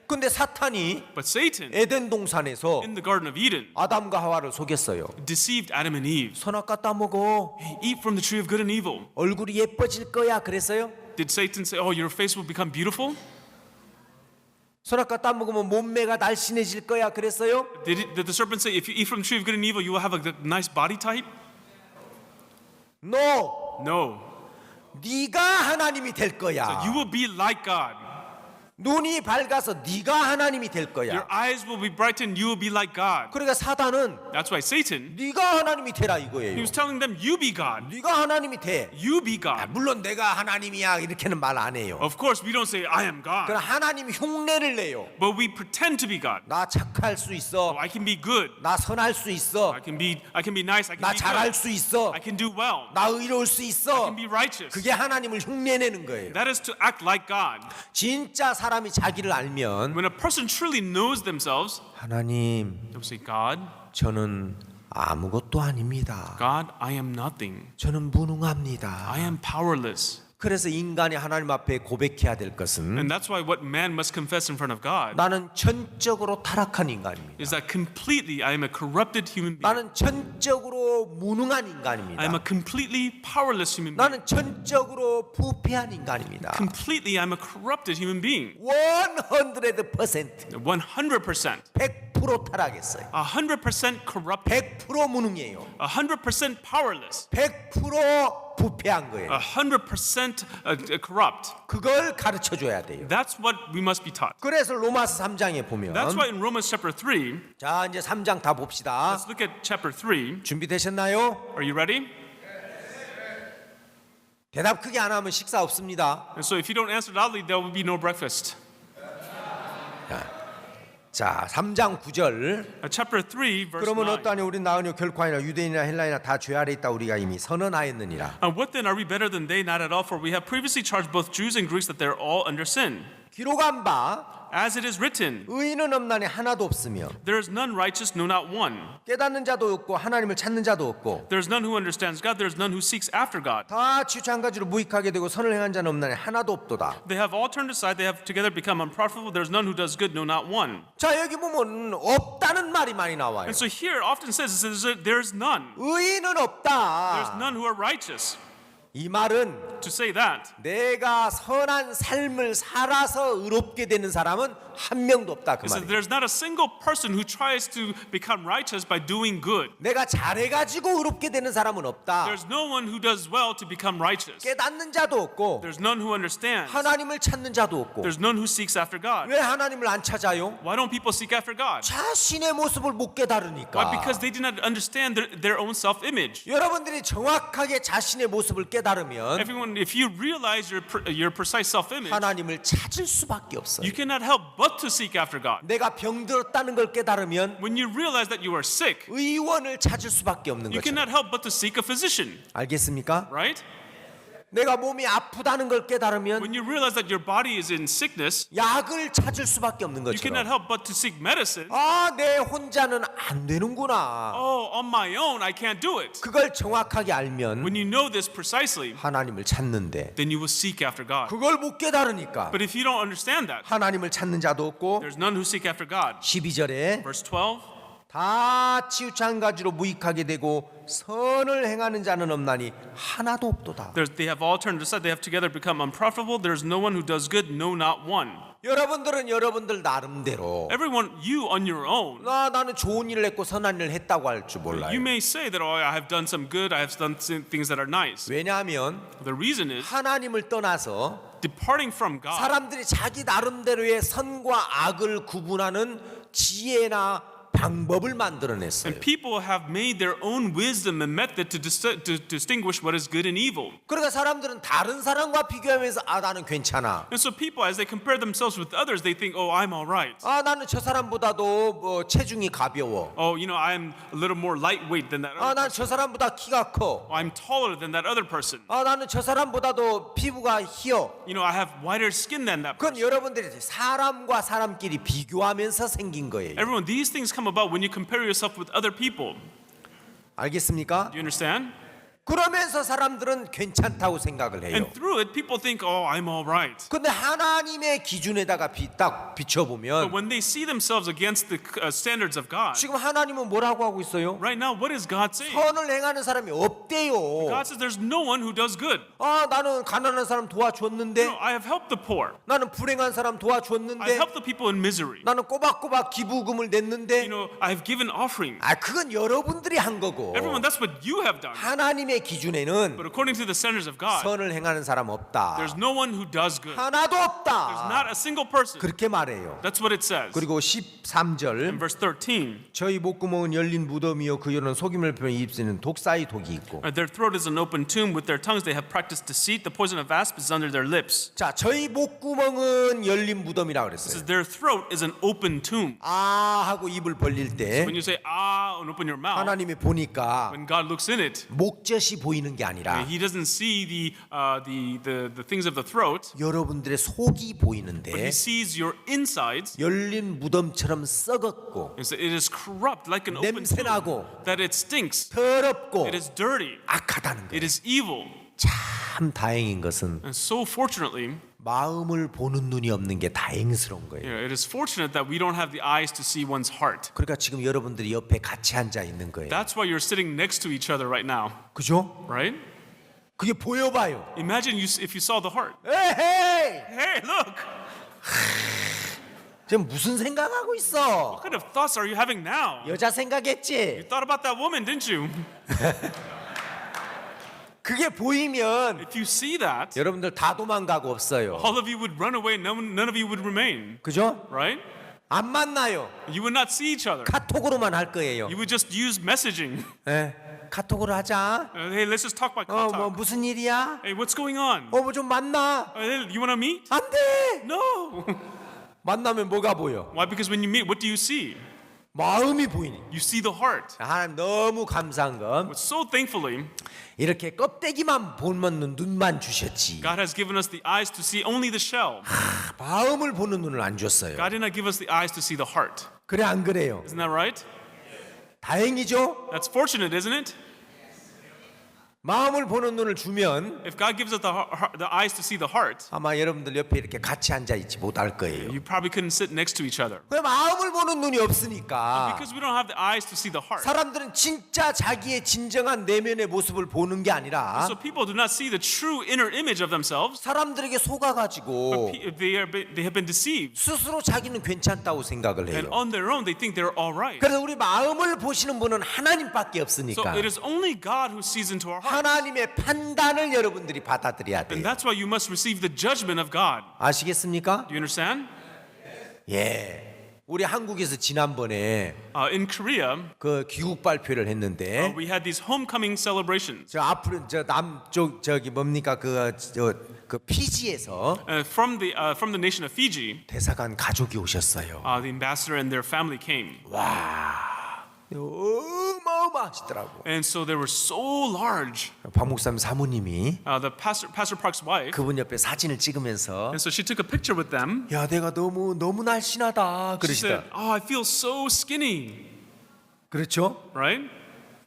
근데 사탄이 But Satan, 에덴 동산에서 in the Garden of Eden, 아담과 하와를 속였어요. deceived Adam and Eve. 선악과 따먹어. Hey, eat from the tree of good and evil. 얼굴이 예뻐질 거야. 그랬어요? Did Satan say, oh, your face will become beautiful? 선악과 따먹으면 몸매가 날씬해질 거야. 그랬어요? Did the serpent say, if you eat from the tree of good and evil, you will have a nice body type? No. No. 네가 하나님이 될 거야. You will be like God. 눈이 밝아서 네가 하나님이 될 Your 거야. eyes will be brightened. You will be like God. 그러니까 사단은 That's why Satan, 네가 하나님이 되라 he 이거예요. was telling them, you be God. 네가 하나님이 돼. You be God. 물론 내가 하나님이야 이렇게는 말 안 해요. Of course, we don't say, I am 그럼 God. 하나님 흉내를 내요. But we pretend to be God. 나 착할 수 있어. Oh, I can be good. 나 선할 수 있어. I can be nice. I can 나 be 잘할 good. 수 있어. I can do well. 나 의로울 수 I 있어. can be righteous. 그게 하나님을 흉내내는 거예요. That is to act like God. 진짜 사람이 자기를 알면 When a person truly knows themselves, 하나님, they'll say, God, 저는 아무것도 아닙니다. God, I am nothing. 저는 무능합니다. I am powerless. 그래서 인간이 하나님 앞에 고백해야 될 것은 And that's why what man must confess in front of God 나는 전적으로 타락한 인간입니다. is that completely I am a corrupted human being. 나는 전적으로 무능한 I am 인간입니다. a completely powerless human being. 나는 전적으로 부패한 인간입니다. Completely, I'm a corrupted human being. 100% 100%. 100% 타락했어요. 100% corrupted. 100% 무능해요. 100% powerless. 100% 부패한 거예요. 100% corrupt. 그걸 가르쳐 줘야 돼요. That's what we must be taught. 그래서 로마서 3장에 보면 That's why in Romans chapter 3, 자 이제 3장 다 봅시다. let's look at chapter 3. 준비되셨나요? Are you ready? 대답 크게 안 하면 식사 없습니다. And so if you don't answer loudly, there will be no breakfast. 자 3장 9절 Chapter 3, verse 그러면 9. 어떠하니 우린 나으니 결코 아니라 유대인이나 헬라이나 다 죄 아래 있다 우리가 이미 선언하였느니라. What then are we better than they? Not at all, for we have previously charged both Jews and Greeks that they're all under sin. 기록한 바 As it is written, 의인은 없나니 하나도 없으며 there is none righteous, no, not one. 깨닫는 자도 없고 하나님을 찾는 자도 없고 There is none who understands God, there is none who seeks after God. 다 치우쳐 한 가지로 무익하게 되고 선을 행한 자는 없나니 하나도 없도다. They have all turned aside, they have together become unprofitable, there is none who does good, no, not one. 자 여기 보면 없다는 말이 많이 나와요. And so here it often says, it says there's none. 의인은 There's 없다. none who are righteous. 이 말은 To say that, 내가 선한 삶을 살아서 의롭게 되는 사람은 한 명도 없다 그 it says 말이에요. there's not a single person who tries to become righteous by doing good. 내가 잘해가지고 의롭게 되는 사람은 없다. There's no one who does well to become righteous. 깨닫는 자도 없고 There's none who understands. 하나님을 찾는 자도 없고. There's none who seeks after God. 왜 하나님을 안 찾아요? Why don't people seek after God? 자신의 모습을 못 Why? 깨달으니까. Because they do not understand their own self-image. 여러분들이 정확하게 자신의 모습을 깨달으면 Everyone, if you realize your precise self-image, 하나님을 찾을 수밖에 없어요. you cannot help but to seek after God. 내가 병들었다는 걸 깨달으면 When you realize that you are sick, 의원을 찾을 수밖에 없는 you 거죠. cannot help but to seek a physician, 알겠습니까? right? 내가 몸이 아프다는 걸 깨달으면 When you realize that your body is in sickness, 약을 찾을 수밖에 없는 you cannot 것처럼 help but to seek medicine. 아, 내 혼자는 안 되는구나. Oh, on my own, I can't do it. 그걸 정확하게 알면 When you know this precisely, 하나님을 찾는데 then you will seek after God. 그걸 못 깨달으니까 But if you don't understand that, 하나님을 찾는 자도 없고 there's none who seek after God. 12절에 Verse 12, 다 치우쳐 한 가지로 무익하게 되고 선을 행하는 자는 없나니 하나도 없도다. they have all turned aside, they have together become unprofitable. There's no one who does good, no, not one. 여러분들은 여러분들 나름대로 Everyone, you on your own, 나는 좋은 일을 했고 선한 일을 했다고 할 줄 몰라요. you may say that, oh, I have done some good, I have done things that are nice. 왜냐하면 The reason is, 하나님을 떠나서 departing from God, 사람들이 자기 나름대로의 선과 악을 구분하는 지혜나 방법을 만들어냈어요. and people have made their own wisdom and method to distinguish what is good and evil. 그러니까 사람들은 다른 사람과 비교하면서 아 나는 괜찮아. And so people, as they compare themselves with others, they think, oh, I'm all right. 아 나는 저 사람보다도 뭐 체중이 가벼워. Oh, you know, I'm a little more lightweight than that 아 other 난 저 사람보다 키가 커. Oh, I'm taller than that other person. 아 나는 저 사람보다도 피부가 희어. You know, I have whiter skin than that 그건 person. 여러분들이 사람과 사람끼리 비교하면서 생긴 거예요. Everyone, these things come about when you compare yourself with other people. 알겠습니까? Do you understand? 그러면서 사람들은 괜찮다고 생각을 해요. And through it, people think, oh, I'm all right. 근데 하나님의 기준에다가 딱 But 비춰보면 when they see themselves against the standards of God, 지금 하나님은 뭐라고 하고 있어요? right now, what is God saying? 선을 행하는 사람이 없대요. God says there's no one who does good. 아 나는 가난한 사람 도와줬는데 No, I have helped the poor. 나는 불행한 사람 I've 도와줬는데 helped the people in misery. 나는 꼬박꼬박 기부금을 냈는데 You know, I've given offerings. 아 그건 여러분들이 한 거고 Everyone, that's what you have done. 하나님의 하나님의 기준에는 But according to the standards of God, 선을 행하는 사람 없다. there's no one who does good. 하나도 There's 없다. not a single person. 그렇게 말해요. That's what it says. 그리고 In 13절 verse 13, 저희 목구멍은 열린 무덤이요 그 열은 속임을 표현 입술에는 독사의 독이 있고. their throat is an open tomb. With their tongues they have practiced deceit. The poison of asp is under their lips. 자, 저희 목구멍은 열린 무덤이라 It 그랬어요. says their throat is an open tomb. 아 하고 입을 벌릴 때 When you say ah and open your mouth, 하나님이 보니까 when God looks in it, 목젖이 보이는 게 아니라 He doesn't see the things of the throat, 여러분들의 속이 but 보이는데 He sees your insides. 열린 무덤처럼 썩었고 It is corrupt like an open tomb. 냄새나고 That it stinks. 더럽고 It is dirty. 악하다는 It 거예요. is evil. 참 다행인 것은 And so fortunately, 마음을 보는 눈이 없는 게 다행스러운 거예요. it is fortunate that we don't have the eyes to see one's heart. 그러니까 지금 여러분들이 옆에 같이 앉아 있는 거예요. That's why you're sitting next to each other right now, 그죠? right? 그게 보여봐요. Imagine if you saw the heart. 에헤이! Hey, look! 지금 무슨 생각하고 있어? What kind of thoughts are you having now? You 여자 생각했지? thought about that woman, didn't you? 그게 보이면 If you see that, 여러분들 다 도망가고 없어요. all of you would run away. None of you would remain, 그죠? right? 안 만나요. You would not see each other. 카톡으로만 할 거예요. You would just use messaging. 예, 카톡으로 하자. Hey, let's just talk by 뭐 contact. 무슨 일이야? Hey, what's going on? 뭐 좀 만나. Hey, you want to meet? 안 돼. No. 만나면 뭐가 보여? Why? Because when you meet, what do you see? 마음이 보이니. You see the heart. 하나님 너무 감사한 건 But so thankfully, 이렇게 껍데기만 보는 눈만 주셨지. God has given us the eyes to see only the shell. 마음을 보는 눈을 안 줬어요. God did not give us the eyes to see the heart. 그래 안 그래요? Isn't that right? 다행이죠? That's fortunate, isn't it? 마음을 보는 눈을 주면 If God gives us the eyes to see the heart, 아마 여러분들 옆에 이렇게 같이 앉아 있지 못할 거예요. you probably couldn't sit next to each other. 왜 마음을 보는 눈이 없으니까 Because we don't have the eyes to see the heart. 사람들은 진짜 자기의 진정한 내면의 모습을 보는 게 아니라 So people do not see the true inner image of themselves. 사람들에게 속아가지고 They have been deceived. 스스로 자기는 괜찮다고 생각을 And 해요. on their own, they think they're all right. 그래서 우리 마음을 보시는 분은 하나님밖에 So 없으니까 it is only God who sees into our heart. 하나님의 판단을 여러분들이 받아들여야 And 돼요. that's why you must receive the judgment of God. 아시겠습니까? Do you understand? 예. 우리 한국에서 지난번에 In Korea, 그 귀국 발표를 했는데 we had these homecoming celebrations. 저 앞으로 저 남쪽 저기 뭡니까 그 피지에서 From the nation of Fiji, 대사관 가족이 오셨어요. the ambassador and their family came. 어마어마하시더라고. And so they were so large. 박 목사님 사모님이 The Pastor Park's wife, 그분 옆에 사진을 찍으면서 and so she took a picture with them. 야 내가 너무 날씬하다 She said, 그러시다. "Oh, I feel so skinny." 그렇죠? Right?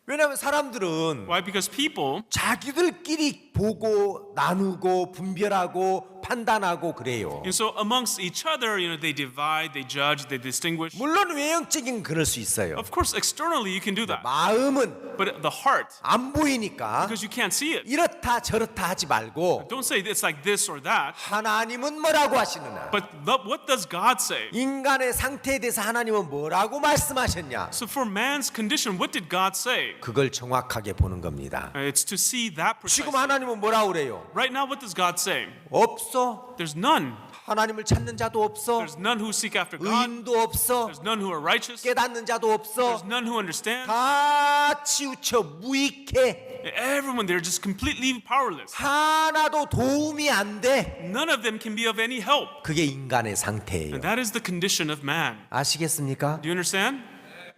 왜냐하면 사람들은 Why? Because people, 자기들끼리 보고 나누고 분별하고 판단하고 그래요. and so amongst each other, they divide, they judge, they distinguish. 물론 외형적인 그럴 수 있어요. Of course, externally you can do that, 마음은 but the heart, 안 보이니까 because you can't see it. 이렇다 저렇다 하지 말고 Don't say it's like this or that. 하나님은 뭐라고 하시느냐? But what does God say? 인간의 상태에 대해서 하나님은 뭐라고 말씀하셨냐? So for man's condition, what did God say? 그걸 정확하게 보는 겁니다. It's to see that 지금 precisely. 하나님은 뭐라고 그래요? Right now, what does God say? 없어. There's none. 하나님을 찾는 자도 없어. There's none who seek after God. 의인도 없어. There's none who are righteous. 깨닫는 자도 없어. There's none who understand. 다 치우쳐 무익해. Everyone, they're just completely powerless. 하나도 도움이 안 돼. None of them can be of any help. 그게 인간의 상태예요. And that is the condition of man. 아시겠습니까? Do you understand?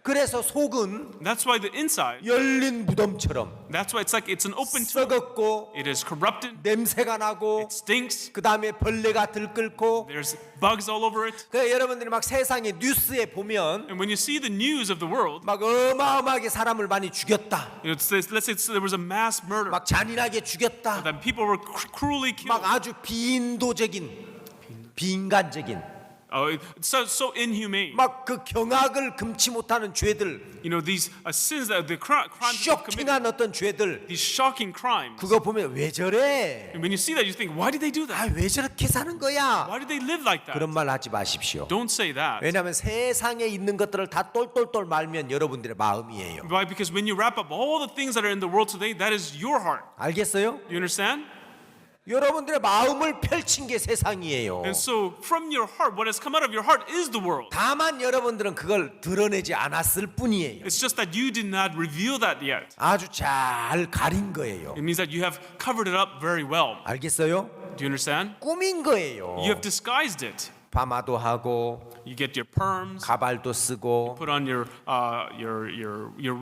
그래서 속은 That's why the inside, 열린 무덤처럼 that's why it's an open tomb. 썩었고 It is corrupted. 냄새가 나고 It stinks. 그 다음에 벌레가 들끓고. There's bugs all over it. 그 여러분들이 막 세상의 뉴스에 보면 And when you see the news of the world, 막 어마어마하게 사람을 많이 죽였다. it says, let's say there was a mass murder, 막 잔인하게 죽였다. that people were cruelly killed. 막 아주 비인간적인 Oh, it's so inhumane. 막 그 경악을 금치 못하는 죄들, You know, these sins, that the crimes that they've committed, 쇼킹한 어떤 죄들, these shocking crimes. 그거 보면 왜 저래? And when you see that, you think, why did they do that? 아, 왜 저렇게 사는 거야? Why did they live like that? 그런 말 하지 마십시오. Don't say that. 왜냐하면 세상에 있는 것들을 다 똘똘똘 말면 여러분들의 마음이에요. Why? Because when you wrap up all the things that are in the world today, that is your heart. 알겠어요? You understand? 여러분들의 마음을 펼친 게 세상이에요. And so from your heart, what has come out of your heart is the world. 다만 여러분들은 그걸 드러내지 않았을 뿐이에요. It's just that you did not reveal that yet. 아주 잘 가린 거예요. It means that you have covered it up very well. 알겠어요? Do you understand? 꾸민 거예요. You have disguised it. 파마도 하고 You get your perms, 가발도 쓰고 put on your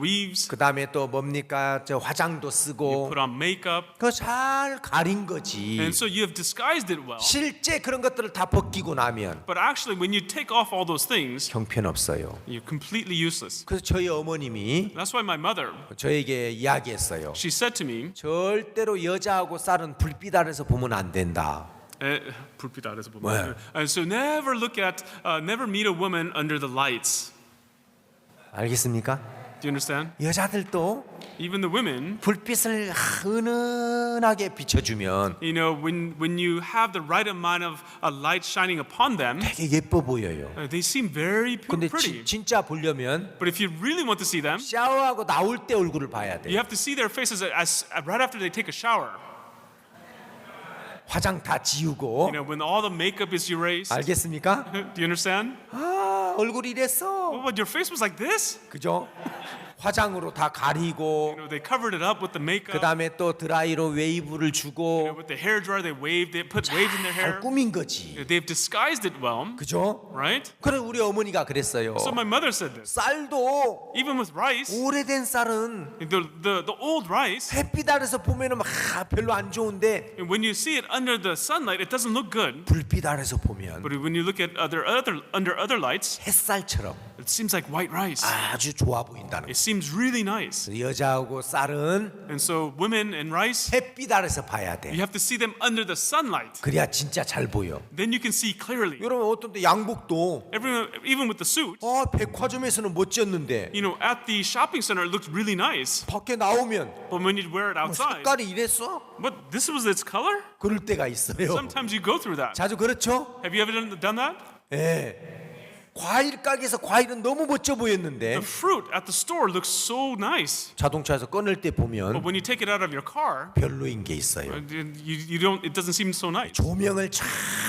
weaves, 그 다음에 또 뭡니까 저 화장도 쓰고 put on makeup, 그거 잘 가린 거지. and so you have disguised it well. 실제 그런 것들을 다 벗기고 나면 But actually, when you take off all those things, 형편없어요. you're completely useless. 그래서 저희 어머님이 That's why my mother, 저에게 이야기했어요. she said to me, 절대로 여자하고 쌀은 불빛 아래서 보면 안 된다. 불빛 아래서 보면. And so never meet a woman under the lights. 알겠습니까? Do you understand? 여자들도 Even the women, 불빛을 은은하게 비춰주면 you know, when you have the right amount of light shining upon them, 되게 예뻐 보여요. they seem very 근데 pretty. 진짜 보려면 But if you really want to see them, 샤워하고 나올 때 얼굴을 봐야 돼. you have to see their faces right after they take a shower. 화장 다 지우고. You know, when all the makeup is erased. 알겠습니까? Do you understand? 아, 얼굴이 이랬어. Oh, but your face was like this? 그죠? 화장으로 다 가리고 You know, they covered it up with the makeup. 그 다음에 또 드라이로 웨이브를 주고 With the hair dryer, they put waves in their hair. 잘 꾸민 거지. They've disguised it well, 그죠? right? 그래 우리 어머니가 그랬어요. So my mother said this. 쌀도 Even with rice, 오래된 쌀은 the old rice, 햇빛 아래서 보면은 막 별로 안 좋은데 when you see it under the sunlight, it doesn't look good. 불빛 아래서 보면 But when you look at under other lights, 햇살처럼 it seems like white rice. 아주 좋아 보인다는 It seems really nice. 거예요. 여자하고 쌀은 And so women and rice, 햇빛 아래서 봐야 you 돼. have to see them under the sunlight. 그래야 진짜 잘 보여. Then you can see clearly. 여러분 어떤 때 양복도 Even with the suit, 백화점에서는 멋졌는데 you know, at the shopping center, it looked really nice. 밖에 나오면 But when you wear it outside, 색깔이 이랬어? but this was its color? 그럴 때가 있어요. Sometimes you go through that. 자주 그렇죠? Have you ever done that? 예. 과일 가게에서 과일은 너무 멋져 보였는데 The fruit at the store looks so nice, 자동차에서 꺼낼 때 but 보면 when you take it out of your car, 별로인 게 있어요. you don't. It doesn't seem so nice. 조명을 잘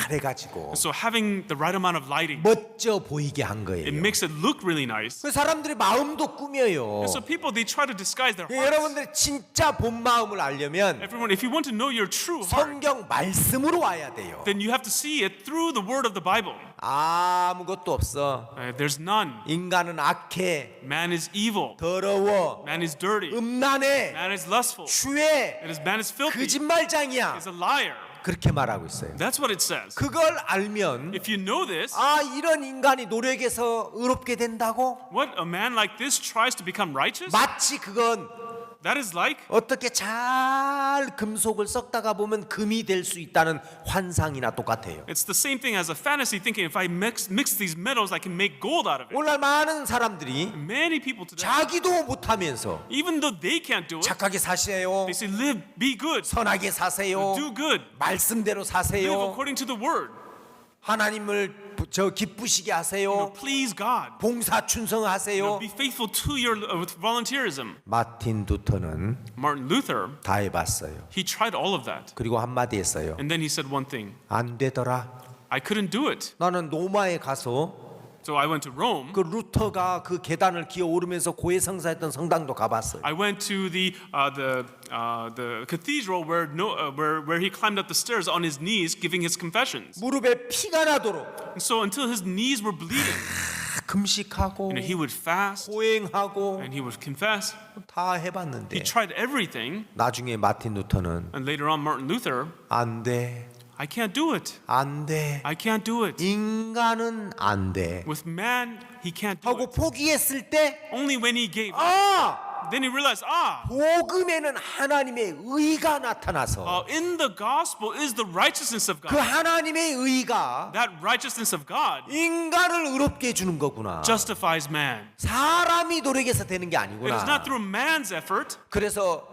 해가지고 So having the right amount of lighting, 멋져 보이게 한 it 거예요. makes it look really nice. 그 사람들이 마음도 꾸며요. And so people, they try to disguise their hearts. 여러분들이 진짜 본 마음을 알려면 Everyone, if you want to know your true heart, 성경 말씀으로 와야 돼요. then you have to see it through the word of the Bible. 아무것도 없어. There's none. 인간은 악해, Man is evil. 더러워, Man is dirty. 음란해, Man is lustful. 추해, Man is filthy. 거짓말장이야. Is a liar. 그렇게 말하고 있어요. That's what it says. 그걸 알면 If you know this, 아 이런 인간이 노력해서 의롭게 된다고? what a man like this tries to become righteous, 마치 그건 that is like 어떻게 잘 금속을 썩다가 보면 금이 될 수 있다는 환상이나 똑같아요. it's the same thing as a fantasy thinking if I mix these metals I can make gold out of it. 오늘 많은 사람들이 Many people today, 자기도 못하면서 even though they can't do it, 착하게 사세요, they say live, be good, 선하게 사세요, do good, 말씀대로 live 사세요, according to the word, 하나님을 기쁘시게 하세요, please God, 봉사 충성하세요. be faithful to your with volunteerism. 마틴 루터는 Martin Luther, 다 해봤어요. he tried all of that, 그리고 한마디 했어요. and then he said one thing: 안 되더라. I couldn't do it. 나는 로마에 가서 So I went to Rome. 그 루터가 그 계단을 기어 오르면서 고해성사했던 성당도 가봤어요. I went to the cathedral where he climbed up the stairs on his knees, giving his confessions. 무릎에 피가 나도록 And so until his knees were bleeding, 금식하고 he would fast 고행하고 and he would confess. 다 He 해봤는데 tried everything, 나중에 마틴 루터는 and later on Martin Luther, 안 돼, I can't do it. 안 돼, I can't do it. 인간은 안 돼 With man, he can't do 하고 it. 포기했을 때 Only when he gave up, Then he realized, 복음에는 하나님의 의가 나타나서 in the gospel is the righteousness of 그 God. 하나님의 의가 That righteousness of God 인간을 의롭게 해주는 거구나. justifies man. 사람이 노력해서 되는 게 It is not 아니구나. through man's effort. 그래서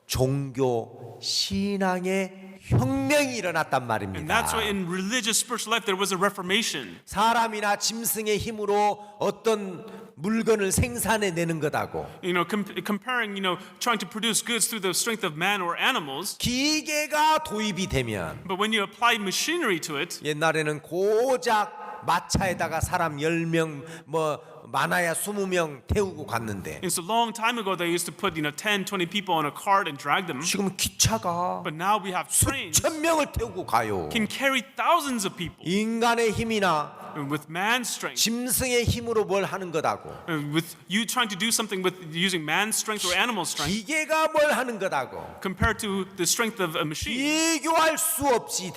종교 신앙의 혁명이 일어났단 And 말입니다. that's why in religious spiritual life there was a reformation. 사람이나 짐승의 힘으로 어떤 물건을 생산해내는 것하고 You know, comparing, trying to produce goods through the strength of man or animals. 기계가 도입이 되면 But when you apply machinery to it, 옛날에는 고작 마차에다가 사람 10명 뭐 많아야 20명 태우고 갔는데 it's a long time ago they used to put 10, 20 people on a cart and drag them. 지금 기차가 But now we have trains 1000명을 태우고 가요. can carry thousands of people. 인간의 힘이나 And with man's strength, 짐승의 힘으로 뭘 하는 것하고 with you trying to do something with using man's strength or animal strength, 기계가 뭘 하는 것하고 compared to the strength of a machine, 비교할 수 없이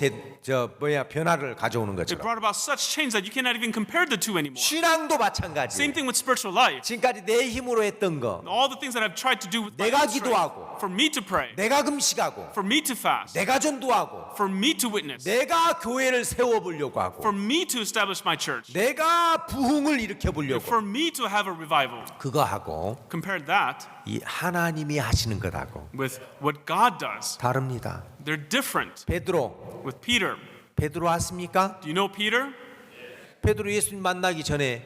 변화를 가져오는 it 것처럼 brought about such change that you cannot even compare the two anymore. 신앙도 마찬가지. Same thing with spiritual life. 지금까지 내 힘으로 했던 거, All the things that I've tried to do with my 내가 own strength, 기도하고, for me to pray, 내가 금식하고, for me to fast, 내가 전도하고, for me to witness, 내가 교회를 세워보려고 하고, for me to establish my church, 내가 부흥을 일으켜 보려고 for me to have a revival. 그거 하고 Compare that 이 하나님이 하시는 것하고 with what God does. 다릅니다. They're different. 베드로 With Peter, 베드로 왔습니까? do you know Peter? 베드로 예수님 만나기 전에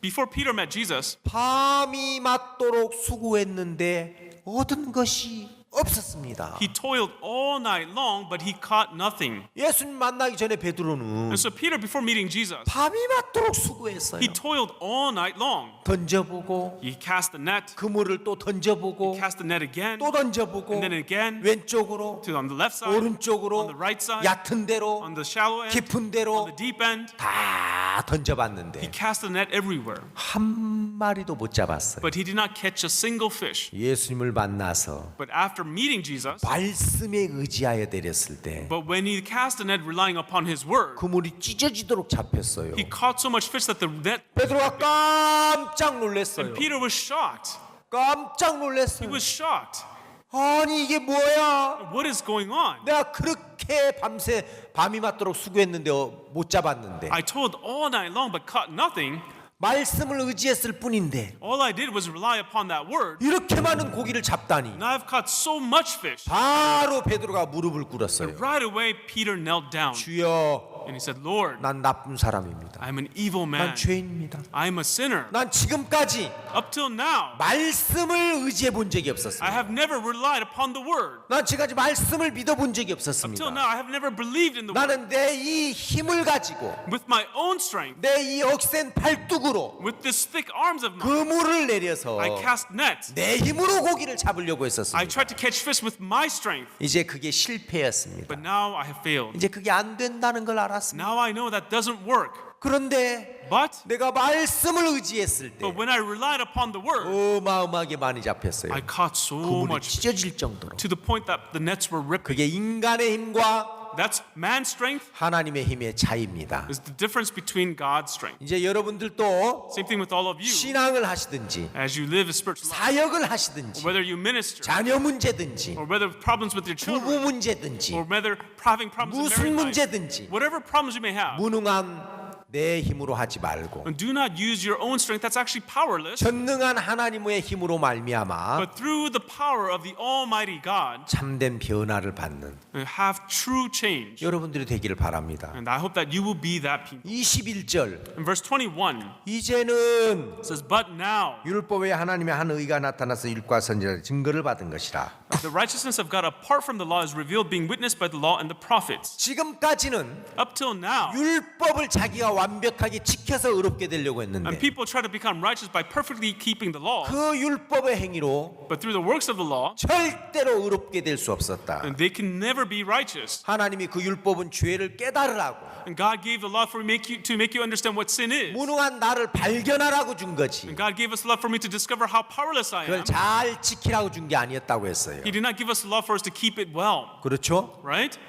Before Peter met Jesus, 밤이 맞도록 수고했는데 얻은 것이 없었습니다. he toiled all night long, but he caught nothing. 예수님 만나기 전에 베드로는 And so Peter, before meeting Jesus, 밤이 맞도록 수고했어요. he toiled all night long. 던져보고 He cast the net, 그물을 또 던져보고 cast the net again, 또 던져보고 and then again 왼쪽으로 to on the left side, 오른쪽으로 on the right side, 얕은 데로 on the shallow end, 깊은 on 데로 the deep end. 다 He 던져봤는데 cast the net everywhere, 한 마리도 못 잡았어요. but he did not catch a single fish. 예수님을 만나서 But after meeting Jesus, 말씀에 의지하여 내렸을 때 but when he cast the net relying upon his word, 그물이 찢어지도록 잡혔어요. he caught so much fish that the net, 베드로가 깜짝 놀랐어요. Peter was shocked. 깜짝 He 놀랐어요. was shocked. 아니 이게 뭐야? What is going on? 내가 그렇게 밤새 밤이 맞도록 수고했는데 못 잡았는데 I toiled all night long but caught nothing. 말씀을 의지했을 뿐인데 All I did was rely upon that word. 이렇게 많은 고기를 잡다니 Now I've caught so much fish. 바로 베드로가 무릎을 꿇었어요. Right away, Peter knelt down 주여, and he said, Lord, 난 나쁜 사람입니다. I'm an evil 난 man. 죄인입니다. I'm a sinner. 난 지금까지 Up till now, 말씀을 의지해 본 적이 I 없었습니다. have never relied upon the word. 난 지금까지 말씀을 믿어 본 적이 Up till 없었습니다. now, I have never believed in the word. 나는 내 이 힘을 가지고 With my own strength, 내 이 억센 팔뚝으로 with this thick arms of mine, 그물을 내려서 I cast nets. 내 힘으로 고기를 잡으려고 I 했었습니다. tried to catch fish with my strength, 이제 그게 실패였습니다. but now I have failed. 이제 그게 안 된다는 걸 알았습니다. Now I know that doesn't work. 그런데 But 내가 말씀을 의지했을 때 when I relied upon the word, 어마어마하게 많이 잡혔어요. I caught so 그물이 much 찢어질 정도로. to the point that the nets were ripped. 그게 인간의 힘과 That's man's strength 하나님의 힘의 차이입니다. is the difference between God's strength. 이제 여러분들도 Same thing with all of you. 신앙을 하시든지 As you live a spiritual life, 사역을 하시든지 whether you minister, 자녀 문제든지 or whether problems with your 부부 children, 문제든지 or whether having problems in 무슨 married life, 문제든지 whatever problems you may have, 무능한 내 힘으로 하지 말고 do not use your own strength. That's actually powerless. 전능한 하나님의 힘으로 말미암아 But through the power of the Almighty God, 참된 변화를 받는 have true change. 여러분들이 되기를 바랍니다. And I hope that you will be that people. 21절 In verse 21, 이제는 it says, But now, 율법에 하나님의 한 의가 나타나서 율과 선지자 증거를 받은 것이라. the righteousness of God apart from the law is revealed, being witnessed by the law and the prophets. 지금까지는 Up till now, 율법을 자기가 완벽하게 지켜서 의롭게 되려고 and 했는데 people try to become righteous by perfectly keeping the law, 그 율법의 행위로 but through the works of the law, 절대로 의롭게 될 수 없었다. and they can never be righteous. 하나님이 그 율법은 죄를 깨달으라고 And God gave the law to make you understand what sin is. 무능한 나를 발견하라고 준 거지. And God gave us the law for me to discover how powerless I 그걸 am. 잘 지키라고 준 게 아니었다고 했어요. He did not give us the law for us to keep it well, 그렇죠? right? Is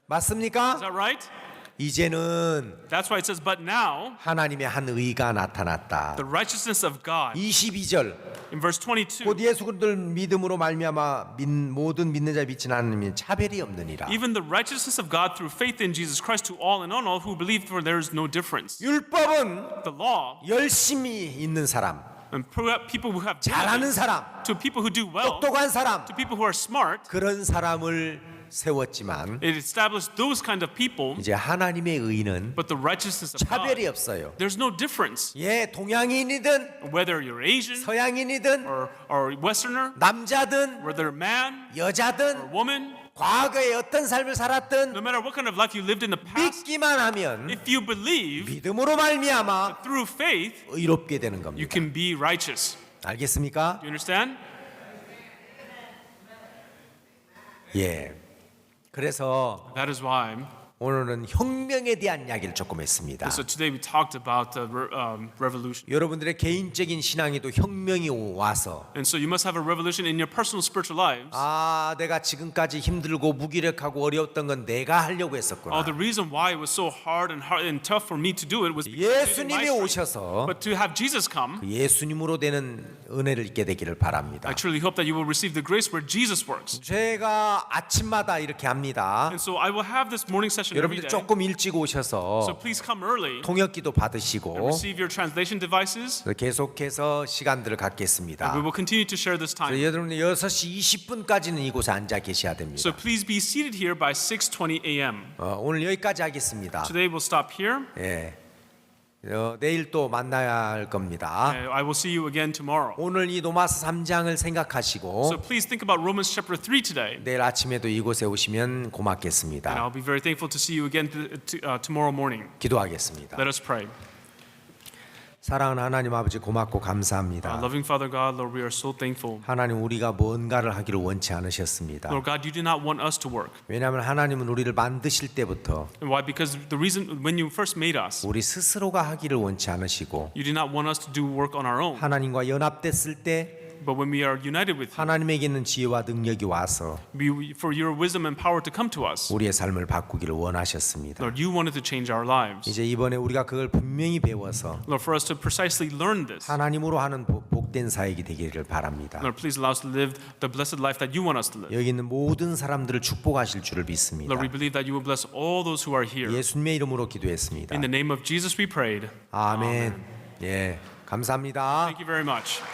맞습니까? that right? 이제는 That's why it says, but now 하나님의 한 의가 나타났다. the righteousness of God. 22절 In verse 22, 곧 예수 그리스도를 믿음으로 말미암아 모든 믿는 자 믿지 않는 이는 차별이 없느니라. even the righteousness of God through faith in Jesus Christ to all and on all who believe, for there is no difference. 율법은 The law, 열심히 있는 사람, and people who have 잘하는 diligence, 사람, to people who do well, 똑똑한 사람, to people who are smart, 그런 사람을 세웠지만 it established those kind of people, 이제 하나님의 의는 but the righteousness of God, 차별이 없어요. there's no difference. 예, 동양인이든 Whether you're Asian 서양인이든 or Westerner, 남자든 whether man or 여자든 woman, 과거에 어떤 삶을 살았든 no matter what kind of life you lived in the past, 믿기만 하면 if you believe 믿음으로 말미암아 through faith, 의롭게 되는 you 겁니다. can be righteous. 알겠습니까? Do you understand? 예. 그래서 That is why. 오늘은 혁명에 대한 이야기를 조금 했습니다. So today we talked about the revolution. 여러분들의 개인적인 신앙에도 혁명이 와서 And so you must have a revolution in your personal spiritual lives. 내가 지금까지 힘들고 무기력하고 어려웠던 건 내가 하려고 했었구나. The reason why it was so hard and tough for me to do it was because of my 예수님이 strength. 오셔서 But to have Jesus come, 그 예수님으로 되는 은혜를 있게 되기를 바랍니다. I truly hope that you will receive the grace where Jesus works. 제가 아침마다 이렇게 합니다. And so I will have this morning session every 여러분들 day. 조금 일찍 So 오셔서 please come early 통역기도 and 받으시고 receive your translation devices. 계속해서 시간들을 갖겠습니다. We will continue to share this time. 여러분들 6시 20분까지는 이곳에 앉아 계셔야 됩니다. So please be seated here by 6:20 a.m. 오늘 여기까지 하겠습니다. Today we'll stop here. 예. 내일 또 만나야 할 겁니다. I will see you again tomorrow. 오늘 이 로마서 3장을 생각하시고 So please think about Romans chapter 3 today. 내일 아침에도 이곳에 오시면 And 고맙겠습니다. I'll be very thankful to see you again tomorrow morning. 기도하겠습니다. Let us pray. 사랑하는 하나님 아버지 고맙고 감사합니다. Loving Father God, Lord, we are so thankful. 하나님 우리가 뭔가를 하기를 원치 않으셨습니다. Lord God, you do not want us to work. 왜냐하면 하나님은 우리를 만드실 때부터 And why? Because the reason when you first made us, 우리 스스로가 하기를 원치 않으시고 you did not want us to do work on our own. 하나님과 연합됐을 때 But when we are united with you, 하나님에게 있는 지혜와 능력이 와서 for your wisdom and power to come to us, 우리의 삶을 바꾸기를 원하셨습니다. Lord, you wanted to change our lives. 이제 이번에 우리가 그걸 분명히 배워서 Lord, for us to precisely learn this, 하나님으로 하는 복된 사역이 되기를 바랍니다. Lord, please allow us to live the blessed life that you want us to live. 여기 있는 모든 사람들을 축복하실 줄을 믿습니다. Lord, we believe that you will bless all those who are here. 예수님의 이름으로 기도했습니다. In the name of Jesus we prayed. 아멘. 예, 감사합니다. Thank you very much.